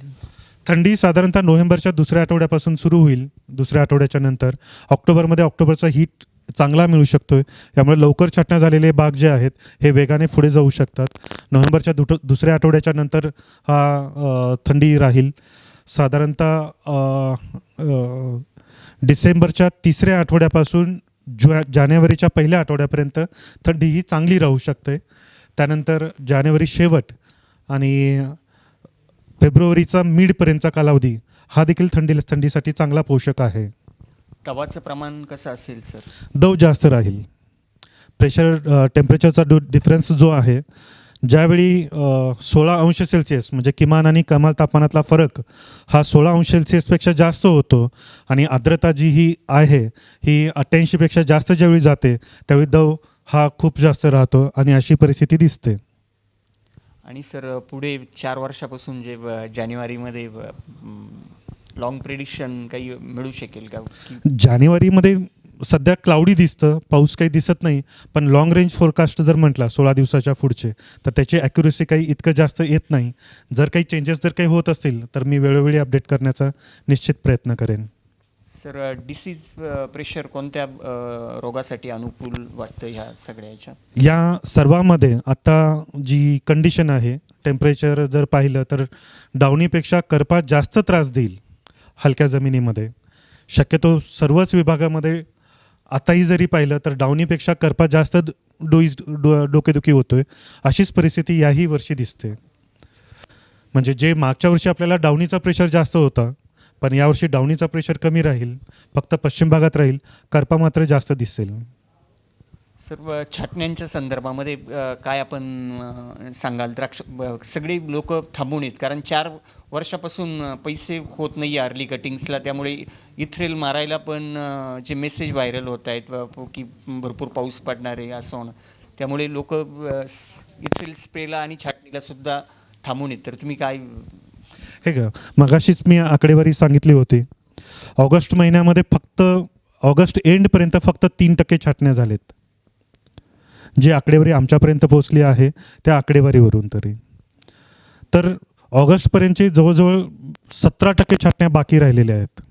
थंडी साधारणतः नोव्हेंबरच्या दुसऱ्या आठवड्यापासून सुरू होईल. दुसऱ्या आठवड्याच्या नंतर ऑक्टोबरमध्ये ऑक्टोबरचा हीट चांगला मिळू शकतोय. त्यामुळे लवकर छाटण्या झालेले बाग जे आहेत हे वेगाने पुढे जाऊ शकतात. नोव्हेंबरच्या दुसऱ्या आठवड्याच्या नंतर हा थंडी राहील. साधारणतः डिसेंबरच्या तिसऱ्या आठवड्यापासून जानेवारीच्या पहिल्या आठवड्यापर्यंत थंडी ही चांगली राहू शकते. त्यानंतर जानेवारी शेवट आणि फेब्रुवारीचा मिडपर्यंतचा कालावधी हा देखील थंडीसाठी चांगला पोषक आहे. दबाचं प्रमाण कसं असेल सर? दव जास्त राहील. प्रेशर टेम्परेचरचा डिफरन्स जो आहे, ज्यावेळी 16 अंश सेल्सिअस म्हणजे किमान आणि कमाल तापमानातला फरक हा 16 अंश सेल्सिअसपेक्षा जास्त होतो आणि आर्द्रता जी ही आहे ही 88पेक्षा जास्त ज्यावेळी जाते त्यावेळी दव हा खूप जास्त राहतो आणि अशी परिस्थिती दिसते. आणि सर पुढे 4 वर्षापासून जे जानेवारीमध्ये लॉंग प्रेडिक्शन काही मिळू शकेल का? जानेवारीमध्ये सध्या क्लाउडी दिसतं, पाऊस काही दिसत नाही. पण लाँग रेंज फोरकास्ट जर म्हटला 16 दिवसाच्या पुढचे तर त्याची ॲक्युरेसी काही इतकं जास्त येत नाही. जर काही चेंजेस जर काही होत असतील तर मी वेळोवेळी अपडेट करण्याचा निश्चित प्रयत्न करेन. सर डिसीज प्रेशर कोणत्या रोगासाठी अनुकूल वाटतं ह्या सगळ्याच्या? या सर्वांमध्ये आता जी कंडिशन आहे, टेम्परेचर जर पाहिलं तर डावणीपेक्षा करपा जास्त त्रास देईल हलक्या जमिनीमध्ये. शक्यतो सर्वच विभागामध्ये आताही जरी पाहिलं तर डावणीपेक्षा करपा जास्त डोकेदुखी होतोय. अशीच परिस्थिती याही वर्षी दिसते. म्हणजे जे मागच्या वर्षी आपल्याला डावणीचा प्रेशर जास्त होता, पण यावर्षी डावणीचा प्रेशर कमी राहील, फक्त पश्चिम भागात राहील, करपा मात्र जास्त दिसेल. सर्व छाटण्यांच्या संदर्भामध्ये काय आपण सांगाल? सगळे लोक थांबून आहेत, कारण 4 वर्षापासून पैसे होत नाही आहे अर्ली कटिंग्सला. त्यामुळे इथ्रेल मारायला पण जे मेसेज व्हायरल होत आहेत की भरपूर पाऊस पडणार आहे असं होणं, त्यामुळे लोक इथ्रेल स्प्रेला आणि छाटणीला सुद्धा थांबून आहेत. तर तुम्ही काय? हे का, मगाशीच मी आकडेवारी सांगितली होती. ऑगस्ट महिन्यामध्ये फक्त ऑगस्ट एंडपर्यंत फक्त 3% छाटण्या झालेत. जी आकडेवारी आमच्यापर्यंत पोहोचली आहे त्या आकडेवारीवरून तरी. तर ऑगस्टपर्यंतचे जवळजवळ 17% छाटण्या बाकी राहिलेल्या आहेत.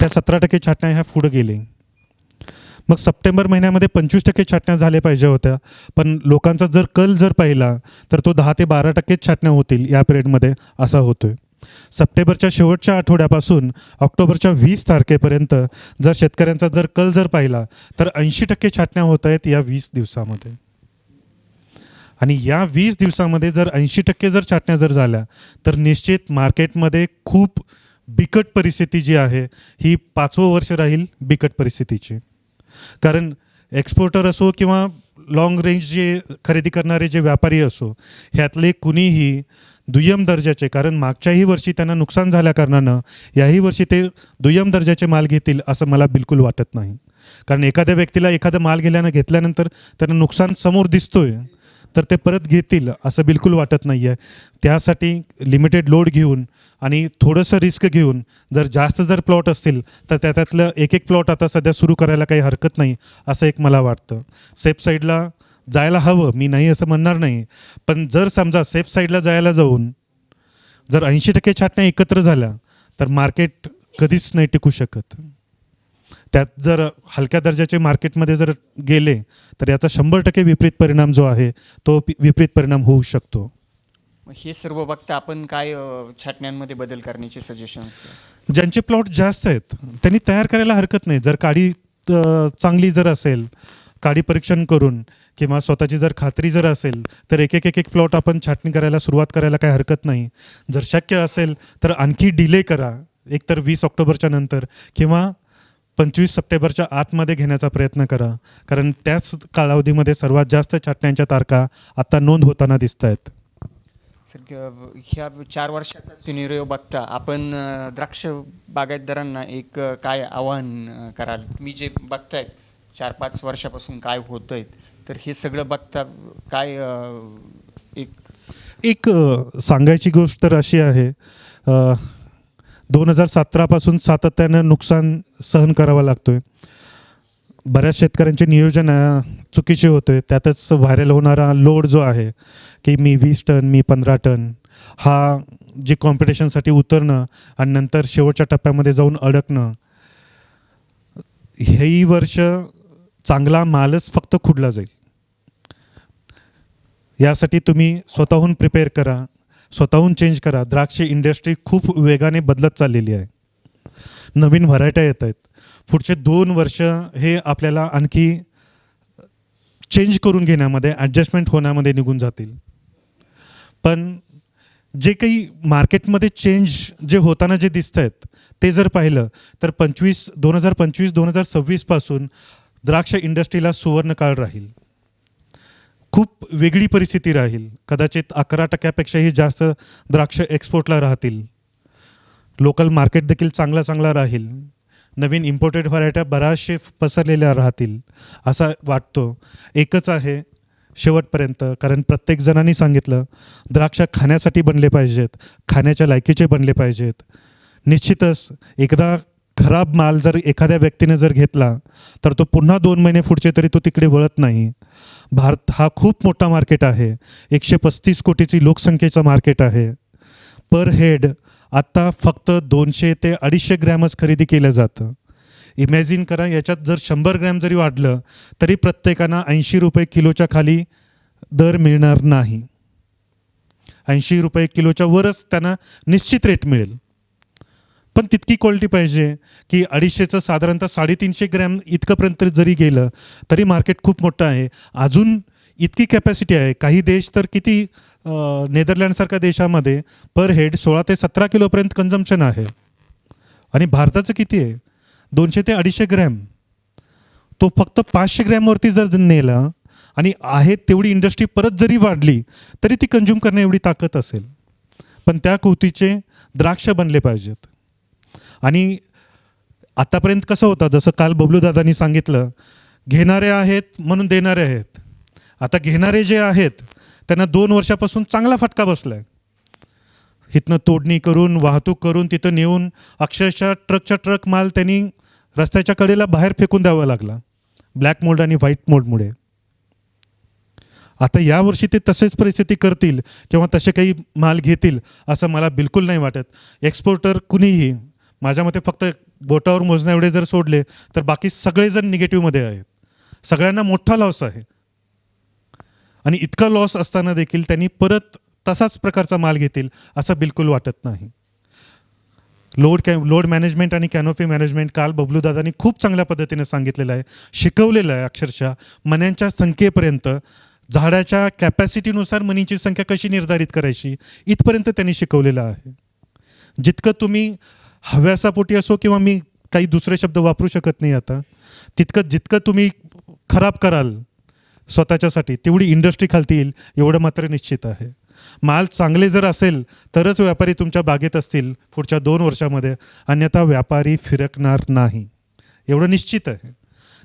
त्या 17% छाटण्या ह्या पुढे गेले. मग सप्टेंबर महिन्यामध्ये 25% छाटण्या झाल्या पाहिजे होत्या, पण लोकांचा जर कल जर पाहिला तर तो 10 ते 12% छाटण्या होतील या पिरियडमध्ये असा होतोय. सप्टेंबरच्या शेवटच्या आठवड्यापासून ऑक्टोबरच्या 20 तारखेपर्यंत जर शेतकऱ्यांचा जर कल जर पाहिला तर 80% छाटण्या होत आहेत या 20 दिवसामध्ये. आणि या 20 दिवसामध्ये जर 80% जर छाटण्या जर झाल्या तर निश्चित मार्केटमध्ये खूप बिकट परिस्थिती जी आहे ही 5वं वर्ष राहील बिकट परिस्थितीची. कारण एक्सपोर्टर असो किंवा लाँग रेंज जे खरेदी करणारे जे व्यापारी असो, ह्यातले कुणीही दुय्यम दर्जाचे, कारण मागच्याही वर्षी त्यांना नुकसान झाल्या कारणानं याही वर्षी ते दुय्यम दर्जाचे माल घेतील असं मला बिलकुल वाटत नाही. कारण एखाद्या व्यक्तीला एखादा माल घेतल्यानंतर त्यांना नुकसान समोर दिसतोय तर ते परत घेतील असं बिलकुल वाटत नाही आहे. त्यासाठी लिमिटेड लोड घेऊन आणि थोडंसं रिस्क घेऊन जर जास्त जर प्लॉट असतील तर त्यातलं एक प्लॉट आता सध्या सुरू करायला काही हरकत नाही असं एक मला वाटतं. सेफ साईडला जायला हवं, मी नाही असं म्हणणार नाही, पण जर समजा सेफ साईडला जायला जाऊन जर 80% छाटण्या एकत्र झाल्या तर मार्केट कधीच नाही टिकू शकत. त्यात जर हलक्या दर्जाचे मार्केटमध्ये जर गेले तर याचा 100% विपरीत परिणाम जो आहे तो विपरीत परिणाम होऊ शकतो. मग हे सर्व बघता आपण काय छाटण्यांमध्ये बदल करण्याचे सजेशन्स? ज्यांचे प्लॉट जास्त आहेत त्यांनी तयार करायला हरकत नाही. जर काडी चांगली जर असेल, काडी परीक्षण करून किंवा स्वतःची जर खात्री जर असेल तर एक एक एक एक प्लॉट आपण छाटणी करायला सुरुवात करायला काही हरकत नाही. जर शक्य असेल तर आणखी डिले करा, एकतर 20 ऑक्टोबरच्या नंतर किंवा 25 सप्टेंबरच्या आतमध्ये घेण्याचा प्रयत्न करा, कारण त्याच कालावधीमध्ये सर्वात जास्त छाटण्यांच्या तारखा आता नोंद होताना दिसत आहेत. सर, ह्या 4 वर्षाचा सिनेरिओ बघता आपण द्राक्ष बागायतदारांना एक काय आव्हान कराल? तुम्ही जे बघतायत 4-5 वर्षापासून काय होतंय, तर हे सगळं बघता काय एक सांगायची गोष्ट तर अशी आहे, 2017 पासून सातत्यानं नुकसान सहन करावं लागतोय. बऱ्याच शेतकऱ्यांचे नियोजन चुकीचे होतोय. त्यातच व्हायरल होणारा लोड जो आहे की मी 20 टन, मी 15 टन, हा जे कॉम्पिटिशनसाठी उतरणं आणि नंतर शेवटच्या टप्प्यामध्ये जाऊन अडकणं, हेही वर्ष चांगला मालच फक्त खुडला जाईल. यासाठी तुम्ही स्वतःहून प्रिपेअर करा, स्वतःहून चेंज करा. द्राक्ष इंडस्ट्री खूप वेगाने बदलत चाललेली आहे. नवीन व्हरायट्या येत आहेत. पुढचे 2 वर्ष हे आपल्याला आणखी चेंज करून घेण्यामध्ये, ॲडजस्टमेंट होण्यामध्ये निघून जातील. पण जे काही मार्केटमध्ये चेंज जे होताना जे दिसत आहेत ते जर पाहिलं तर 2025-2026 पासून द्राक्ष इंडस्ट्रीला सुवर्णकाळ राहील. खूप वेगळी परिस्थिती राहील. कदाचित 11%पेक्षाही जास्त द्राक्ष एक्सपोर्टला राहतील. लोकल मार्केट देखील चांगला राहील. नवीन इम्पोर्टेड व्हरायट्या बऱ्याचशे पसरलेल्या राहतील असं वाटतो. एकच आहे शेवटपर्यंत, कारण प्रत्येक जणांनी सांगितलं द्राक्ष खाण्यासाठी बनले पाहिजेत, खाण्याच्या लायकीचे बनले पाहिजेत. निश्चितच एकदा खराब माल जर एखाद्या व्यक्तीने जर घेतला तर तो पुन्हा 2 महिने पुढचे तरी तो तिकडे वळत नाही. भारत हा खूप मोठा मार्केट आहे. 135 कोटीची लोकसंख्येचं मार्केट आहे. पर हेड आत्ता फक्त 200 ते 250 ग्रॅमच खरेदी केलं जातं. इमॅजिन करा, याच्यात जर 100 ग्रॅम जरी वाढलं तरी प्रत्येकांना 80 रुपये किलोच्या खाली दर मिळणार नाही. 80 रुपये किलोच्या वरच त्यांना निश्चित रेट मिळेल. पण तितकी क्वालिटी पाहिजे की 250चं साधारणतः 350 ग्रॅम इतकंपर्यंत जरी गेलं तरी मार्केट खूप मोठं आहे. अजून इतकी कॅपॅसिटी आहे. काही देश तर किती, नेदरलँडसारख्या देशामध्ये पर हेड 16 ते 17 किलोपर्यंत कन्झम्पशन आहे. आणि भारताचं किती आहे? 200 ते 250 ग्रॅम. तो फक्त 500 ग्रॅमवरती जर नेला आणि आहे तेवढी इंडस्ट्री परत जरी वाढली तरी ती कंझ्युम करण्या एवढी ताकद असेल. पण त्या कृतीचे द्राक्ष बनले पाहिजेत. आणि आतापर्यंत कसं होतं, जसं काल बबलूदादांनी सांगितलं, घेणारे आहेत म्हणून देणारे आहेत. आता घेणारे जे आहेत त्यांना 2 वर्षापासून चांगला फटका बसला आहे. इथनं तोडणी करून, वाहतूक करून, तिथं नेऊन अक्षरशः ट्रकच्या ट्रक माल त्यांनी रस्त्याच्या कडेला बाहेर फेकून द्यावा लागला ब्लॅक मोल्ड आणि व्हाईट मोल्डमुळे. आता यावर्षी ते तसेच परिस्थिती करतील किंवा तसे काही माल घेतील असं मला बिलकुल नाही वाटत. एक्सपोर्टर कुणीही, माझ्या मते फक्त बोटावर मोजण्या एवढे जर सोडले तर बाकी सगळेजण निगेटिव्हमध्ये आहेत. सगळ्यांना मोठा लॉस आहे. आणि इतका लॉस असताना देखील त्यांनी तसाच प्रकारचा माल घेतील असं बिलकुल वाटत नाही. लोड मॅनेजमेंट आणि कॅनोपी मॅनेजमेंट काल बबलूदादांनी खूप चांगल्या पद्धतीने सांगितलेलं आहे, शिकवलेलं आहे. अक्षरशः मण्यांच्या संख्येपर्यंत, झाडाच्या कॅपॅसिटीनुसार मनीची संख्या कशी निर्धारित करायची इथपर्यंत त्यांनी शिकवलेलं आहे. जितकं तुम्ही हव्यासापोटी असो किंवा मी काही दुसरे शब्द वापरू शकत नाही आता, जितकं तुम्ही खराब कराल स्वतःच्यासाठी तेवढी इंडस्ट्री खालती येईल एवढं मात्र निश्चित आहे. माल चांगले जर असेल तरच व्यापारी तुमच्या बागेत असतील पुढच्या 2 वर्षामध्ये, अन्यथा व्यापारी फिरकणार नाही एवढं निश्चित आहे.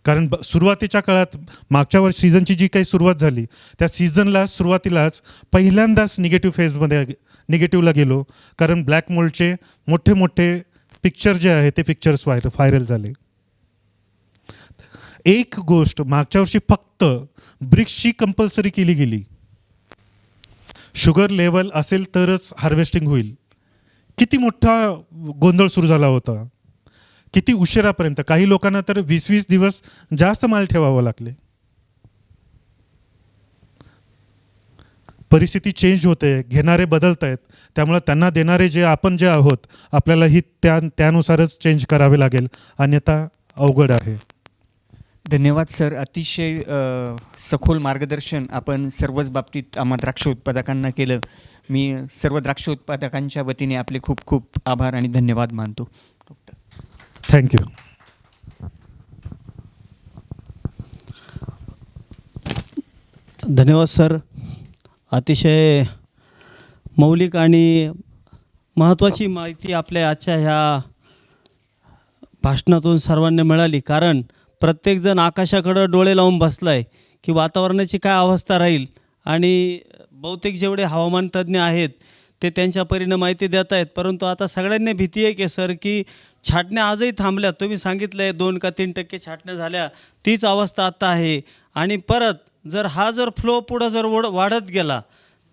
कारण सुरुवातीच्या काळात मागच्या वर्षी सीझनची जी काही सुरुवात झाली त्या सीझनला सुरुवातीलाच पहिल्यांदाच निगेटिव्हला गेलो, कारण ब्लॅक मोल्डचे मोठे पिक्चर जे आहे ते पिक्चर्स व्हायरल झाले. एक गोष्ट मागच्या वर्षी फक्त ब्रिक्सची कंपल्सरी केली गेली. शुगर लेवल असेल तरच हार्वेस्टिंग होईल. किती मोठा गोंधळ सुरू झाला होता. किती उशिरापर्यंत, काही लोकांना तर 20-20 दिवस जास्त माल ठेवावं लागले. परिस्थिती चेंज होते, घेणारे बदलत आहेत, त्यामुळे त्यांना देणारे आपण जे आहोत आपल्यालाही त्यानुसारच चेंज करावे लागेल, अन्यथा अवघड आहे. धन्यवाद सर. अतिशय सखोल मार्गदर्शन आपण सर्वच बाबतीत आम्हा द्राक्ष उत्पादकांना केलं. मी सर्व द्राक्ष उत्पादकांच्या वतीने आपले खूप खूप आभार आणि धन्यवाद मानतो. थँक्यू. धन्यवाद सर. अतिशय मौलिक आणि महत्त्वाची माहिती आपल्या आजच्या ह्या भाषणातून सर्वांना मिळाली. कारण प्रत्येकजण आकाशाकडं डोळे लावून बसला आहे की वातावरणाची काय अवस्था राहील, आणि बहुतेक जेवढे हवामान तज्ज्ञ आहेत ते त्यांच्या परीनं माहिती देत आहेत. परंतु आता सगळ्यांना भीती आहे की सर की छाटण्या आजही थांबल्या. तुम्ही सांगितलं आहे 2 का 3% छाटण्या झाल्या, तीच अवस्था आता आहे. आणि परत जर फ्लो पुढं वाढत गेला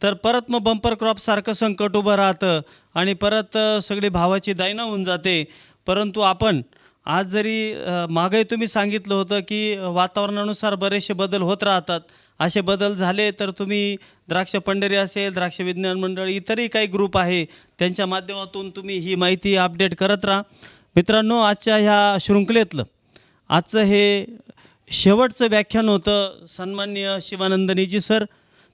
तर परत मग बंपर क्रॉपसारखं संकट उभं राहतं आणि परत सगळी भावाची दायना होऊन जाते. परंतु आपण आज जरी मागही तुम्ही सांगितलं होतं की वातावरणानुसार बरेचसे बदल होत राहतात, असे बदल झाले तर तुम्ही द्राक्ष पंढरी असेल, द्राक्ष विज्ञान मंडळ, इतरही काही ग्रुप आहे त्यांच्या माध्यमातून तुम्ही ही माहिती अपडेट करत राहा. मित्रांनो, आजच्या ह्या शृंखलेतलं आजचं हे शेवटचं व्याख्यान होतं. सन्माननीय शिवानंदनीजी सर,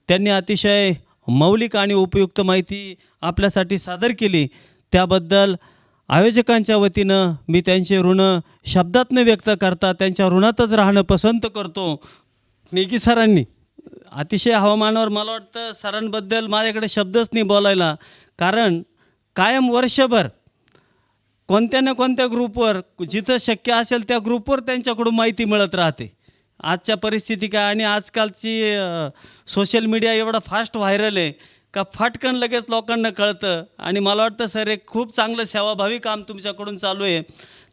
त्यांनी अतिशय मौलिक आणि उपयुक्त माहिती आपल्यासाठी सादर केली. त्याबद्दल आयोजकांच्या वतीनं मी त्यांचे ऋण शब्दात न व्यक्त करता त्यांच्या ऋणातच राहणं पसंत करतो. नेगी सरांनी अतिशय हवामानावर, मला वाटतं सरांबद्दल माझ्याकडे शब्दच नाही बोलायला. कारण कायम वर्षभर कोणत्या ना कोणत्या ग्रुपवर, जिथं शक्य असेल त्या ग्रुपवर त्यांच्याकडून माहिती मिळत राहते. आजच्या परिस्थिती काय, आणि आजकालची सोशल मीडिया एवढा फास्ट व्हायरल आहे का फाटकन लगेच लोकांना कळतं. आणि मला वाटतं सर एक खूप चांगलं सेवाभावी काम तुमच्याकडून चालू आहे.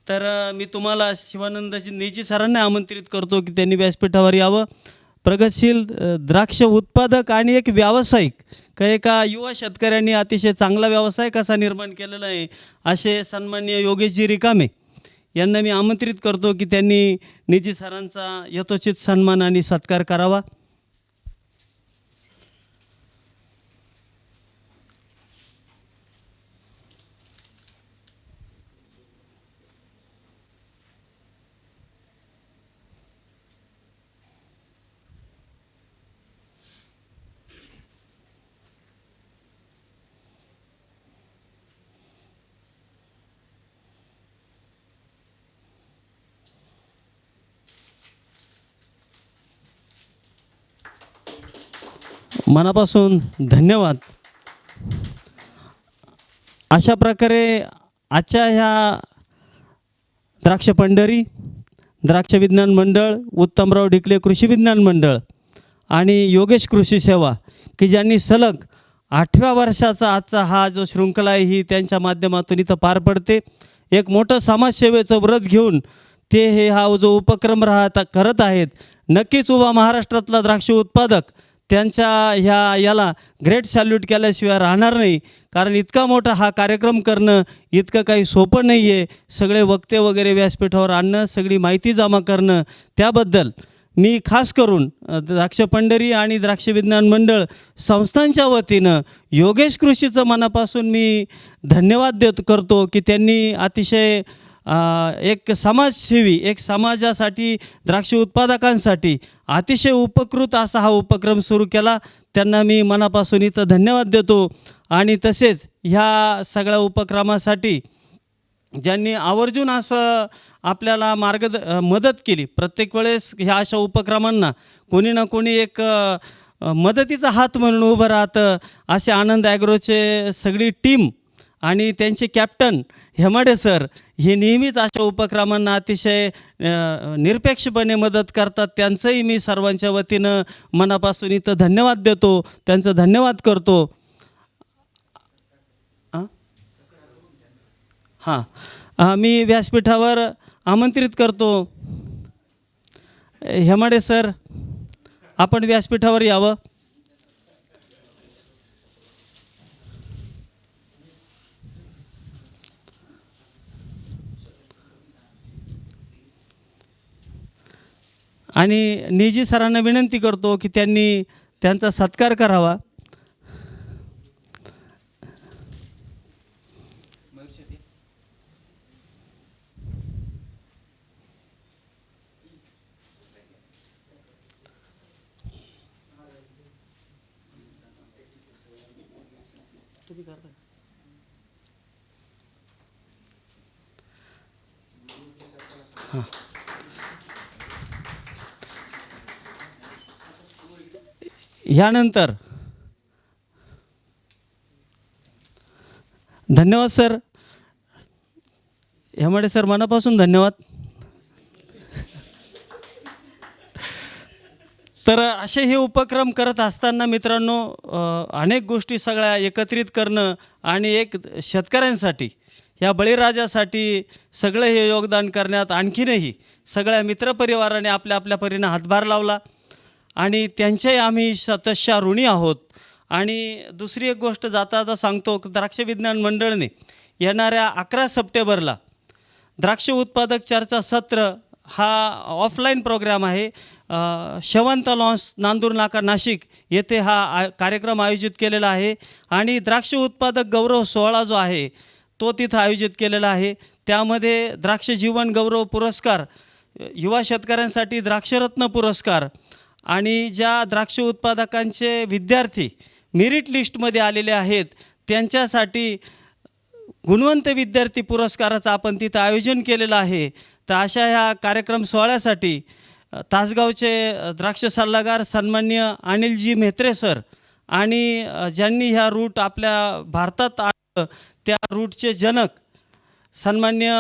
तर मी तुम्हाला शिवानंदजी सरांना आमंत्रित करतो की त्यांनी व्यासपीठावर यावं. प्रगतशील द्राक्ष उत्पादक आणि एक व्यावसायिक, एका युवा शेतकऱ्यांनी अतिशय चांगला व्यवसाय कसा निर्माण केलेला आहे, असे सन्माननीय योगेशजी रिकामे यांना मी आमंत्रित करतो की त्यांनी निजी सरांचा यथोचित सन्मान आणि सत्कार करावा. मनापासून धन्यवाद. अशा प्रकारे आजच्या ह्या द्राक्ष पंढरी, द्राक्ष विज्ञान मंडळ, उत्तमराव ढिकले कृषी विज्ञान मंडळ आणि योगेश कृषी सेवा की ज्यांनी सलग 8व्या वर्षाचा आजचा हा जो शृंखला आहे ही त्यांच्या माध्यमातून इथं पार पडते. एक मोठं समाजसेवेचं व्रत घेऊन ते हा जो उपक्रम करत आहेत. नक्कीच उभा महाराष्ट्रातला द्राक्ष उत्पादक त्यांच्या याला ग्रेट सॅल्यूट केल्याशिवाय राहणार नाही. कारण इतका मोठा हा कार्यक्रम करणं इतकं काही सोपं नाही आहे. सगळे वक्ते वगैरे व्यासपीठावर आणणं, सगळी माहिती जमा करणं, त्याबद्दल मी खास करून द्राक्ष पंढरी आणि द्राक्ष विज्ञान मंडळ संस्थांच्या वतीनं योगेश कृषीचं मनापासून मी धन्यवाद करतो की त्यांनी अतिशय एक समाजसेवी, एक समाजासाठी, द्राक्ष उत्पादकांसाठी अतिशय उपकृत असा हा उपक्रम सुरू केला. त्यांना मी मनापासून इथं धन्यवाद देतो. आणि तसेच ह्या सगळ्या उपक्रमासाठी ज्यांनी आवर्जून असं आपल्याला मदत केली, प्रत्येक वेळेस ह्या अशा उपक्रमांना कोणी ना कोणी एक मदतीचा हात म्हणून उभं राहतं. असे आनंद ॲग्रोचे सगळी टीम आणि त्यांचे कॅप्टन हेमाडे सर हे नेहमीच अशा उपक्रमांना अतिशय निरपेक्षपणे मदत करतात. त्यांचंही मी सर्वांच्या वतीनं मनापासून इथं धन्यवाद देतो, त्यांचं धन्यवाद करतो. मी व्यासपीठावर आमंत्रित करतो हेमाडे सर, आपण व्यासपीठावर यावं. आणि निजी सरांना विनंती करतो की त्यांनी त्यांचा सत्कार करावा. यानंतर धन्यवाद सर. हेमाडे सर, मनापासून धन्यवाद. तर असे हे उपक्रम करत असताना मित्रांनो, अनेक गोष्टी सगळ्या एकत्रित करणं आणि एक शेतकऱ्यांसाठी, या बळीराजासाठी सगळं हे योगदान करण्यात आणखीनही सगळ्या मित्रपरिवाराने आपल्या आपल्या परीनं हातभार लावला आणि त्यांच्याही आम्ही शतशः ऋणी आहोत. आणि दुसरी एक गोष्ट जाता जाता सांगतो, द्राक्ष विज्ञान मंडळने येणाऱ्या 11 सप्टेंबरला द्राक्ष उत्पादक चर्चा सत्र हा ऑफलाईन प्रोग्राम आहे. शेवंत लॉन्स, नांदूर नाका, नाशिक येथे हा कार्यक्रम आयोजित केलेला आहे. आणि द्राक्ष उत्पादक गौरव सोहळा जो आहे तो तिथं आयोजित केलेला आहे. त्यामध्ये द्राक्ष जीवन गौरव पुरस्कार, युवा शेतकऱ्यांसाठी द्राक्षरत्न पुरस्कार आणि ज्या द्राक्ष उत्पादकांचे विद्यार्थी मेरिट लिस्टमध्ये आलेले आहेत त्यांच्यासाठी गुणवंत विद्यार्थी पुरस्काराचं आपण तिथं आयोजन केलेलं आहे. तर अशा ह्या कार्यक्रम सोहळ्यासाठी तासगावचे द्राक्ष सल्लागार सन्माननीय अनिलजी म्हेत्रे सर आणि ज्यांनी ह्या रूट आपल्या भारतात आणलं त्या रूटचे जनक सन्माननीय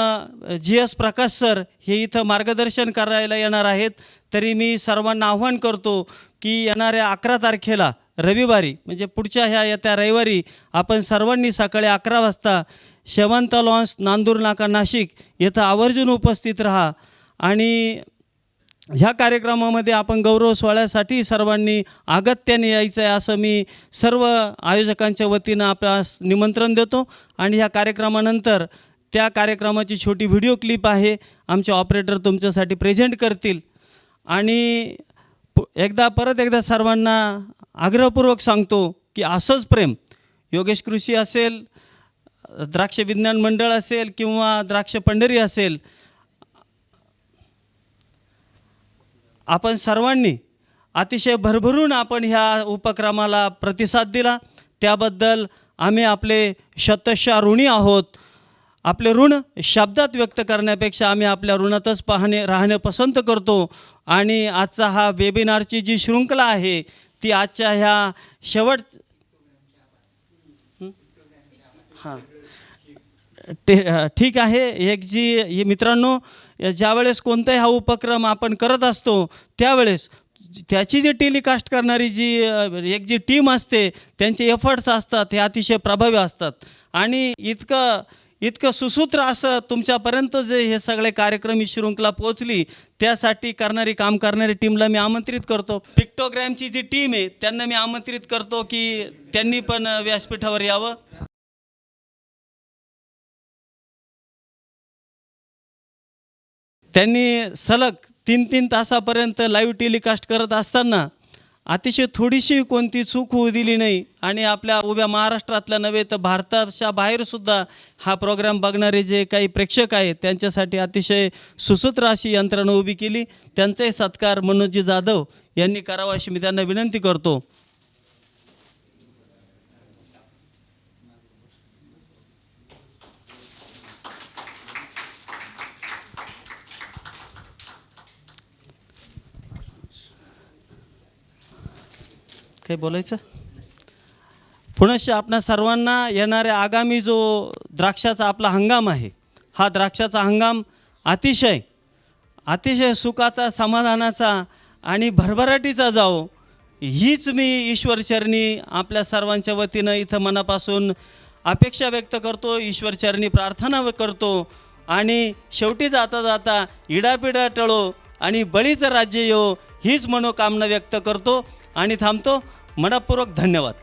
GS प्रकाश सर हे इथं मार्गदर्शन करायला येणार आहेत. तरी मी सर्वांना आव्हान करतो की येणाऱ्या 11 तारखेला रविवारी, म्हणजे पुढच्या ह्या येत्या रविवारी आपण सर्वांनी सकाळी 11 वाजता शेवंत लॉन्स, नांदूर नाका, नाशिक येथं आवर्जून उपस्थित राहा. आणि ह्या कार्यक्रमामध्ये आपण गौरव सोहळ्यासाठी सर्वांनी अगत्याने यायचं आहे असं मी सर्व आयोजकांच्या वतीनं आपल्यास निमंत्रण देतो. आणि ह्या कार्यक्रमानंतर त्या कार्यक्रमाची छोटी व्हिडिओ क्लिप आहे, आमचे ऑपरेटर तुमच्यासाठी प्रेझेंट करतील. आणि परत एकदा सर्वांना आग्रहपूर्वक सांगतो की असंच प्रेम योगेश कृषी असेल, द्राक्ष विज्ञान मंडळ असेल किंवा द्राक्ष पंढरी असेल, आपण सर्वांनी अतिशय भरभरून आपण ह्या उपक्रमाला प्रतिसाद दिला त्याबद्दल आम्ही आपले शतशः ऋणी आहोत. आपले ऋण शब्दात व्यक्त करण्यापेक्षा आम्ही आपल्या ऋणातच राहणे पसंत करतो. आणि आजचा हा वेबिनारची जी शृंखला आहे ती आजच्या ह्या ठीक आहे. मित्रांनो, ज्यावेळेस कोणताही हा उपक्रम आपण करत असतो त्यावेळेस त्याची जी टेलिकास्ट करणारी जी टीम असते त्यांचे एफर्ट्स असतात हे अतिशय प्रभावी असतात. आणि इतकं सुसूत्र असं तुमच्यापर्यंत जे हे सगळे कार्यक्रम ही शृंखला पोहोचली त्यासाठी काम करणारी टीमला मी आमंत्रित करतो. पिक्टोग्रॅमची जी टीम आहे त्यांना मी आमंत्रित करतो की त्यांनी पण व्यासपीठावर यावं. त्यांनी सलग 3-3 तासापर्यंत लाईव्ह टेलिकास्ट करत असताना अतिशय थोडीशी कोणती चूक होऊ दिली नाही. आणि आपल्या उभ्या महाराष्ट्रातल्या नव्हे तर भारताच्या बाहेरसुद्धा हा प्रोग्राम बघणारे जे काही प्रेक्षक आहेत त्यांच्यासाठी अतिशय सुसूत्र अशी यंत्रणा उभी केली. त्यांचाही सत्कार मनोजी जाधव यांनी करावा अशी मी त्यांना विनंती करतो. काही बोलायचं? पुनश्च आपणा सर्वांना येणाऱ्या आगामी जो द्राक्षाचा आपला हंगाम आहे हा द्राक्षाचा हंगाम अतिशय सुखाचा, समाधानाचा आणि भरभराटीचा जावो हीच मी ईश्वरचरणी आपल्या सर्वांच्या वतीनं इथं मनापासून अपेक्षा व्यक्त करतो, ईश्वरचरणी प्रार्थना करतो. आणि शेवटी जाता जाता इडापिडा टळो आणि बळीचं राज्य येवो हीच मनोकामना व्यक्त करतो आणि थांबतो. मनपूर्वक धन्यवाद.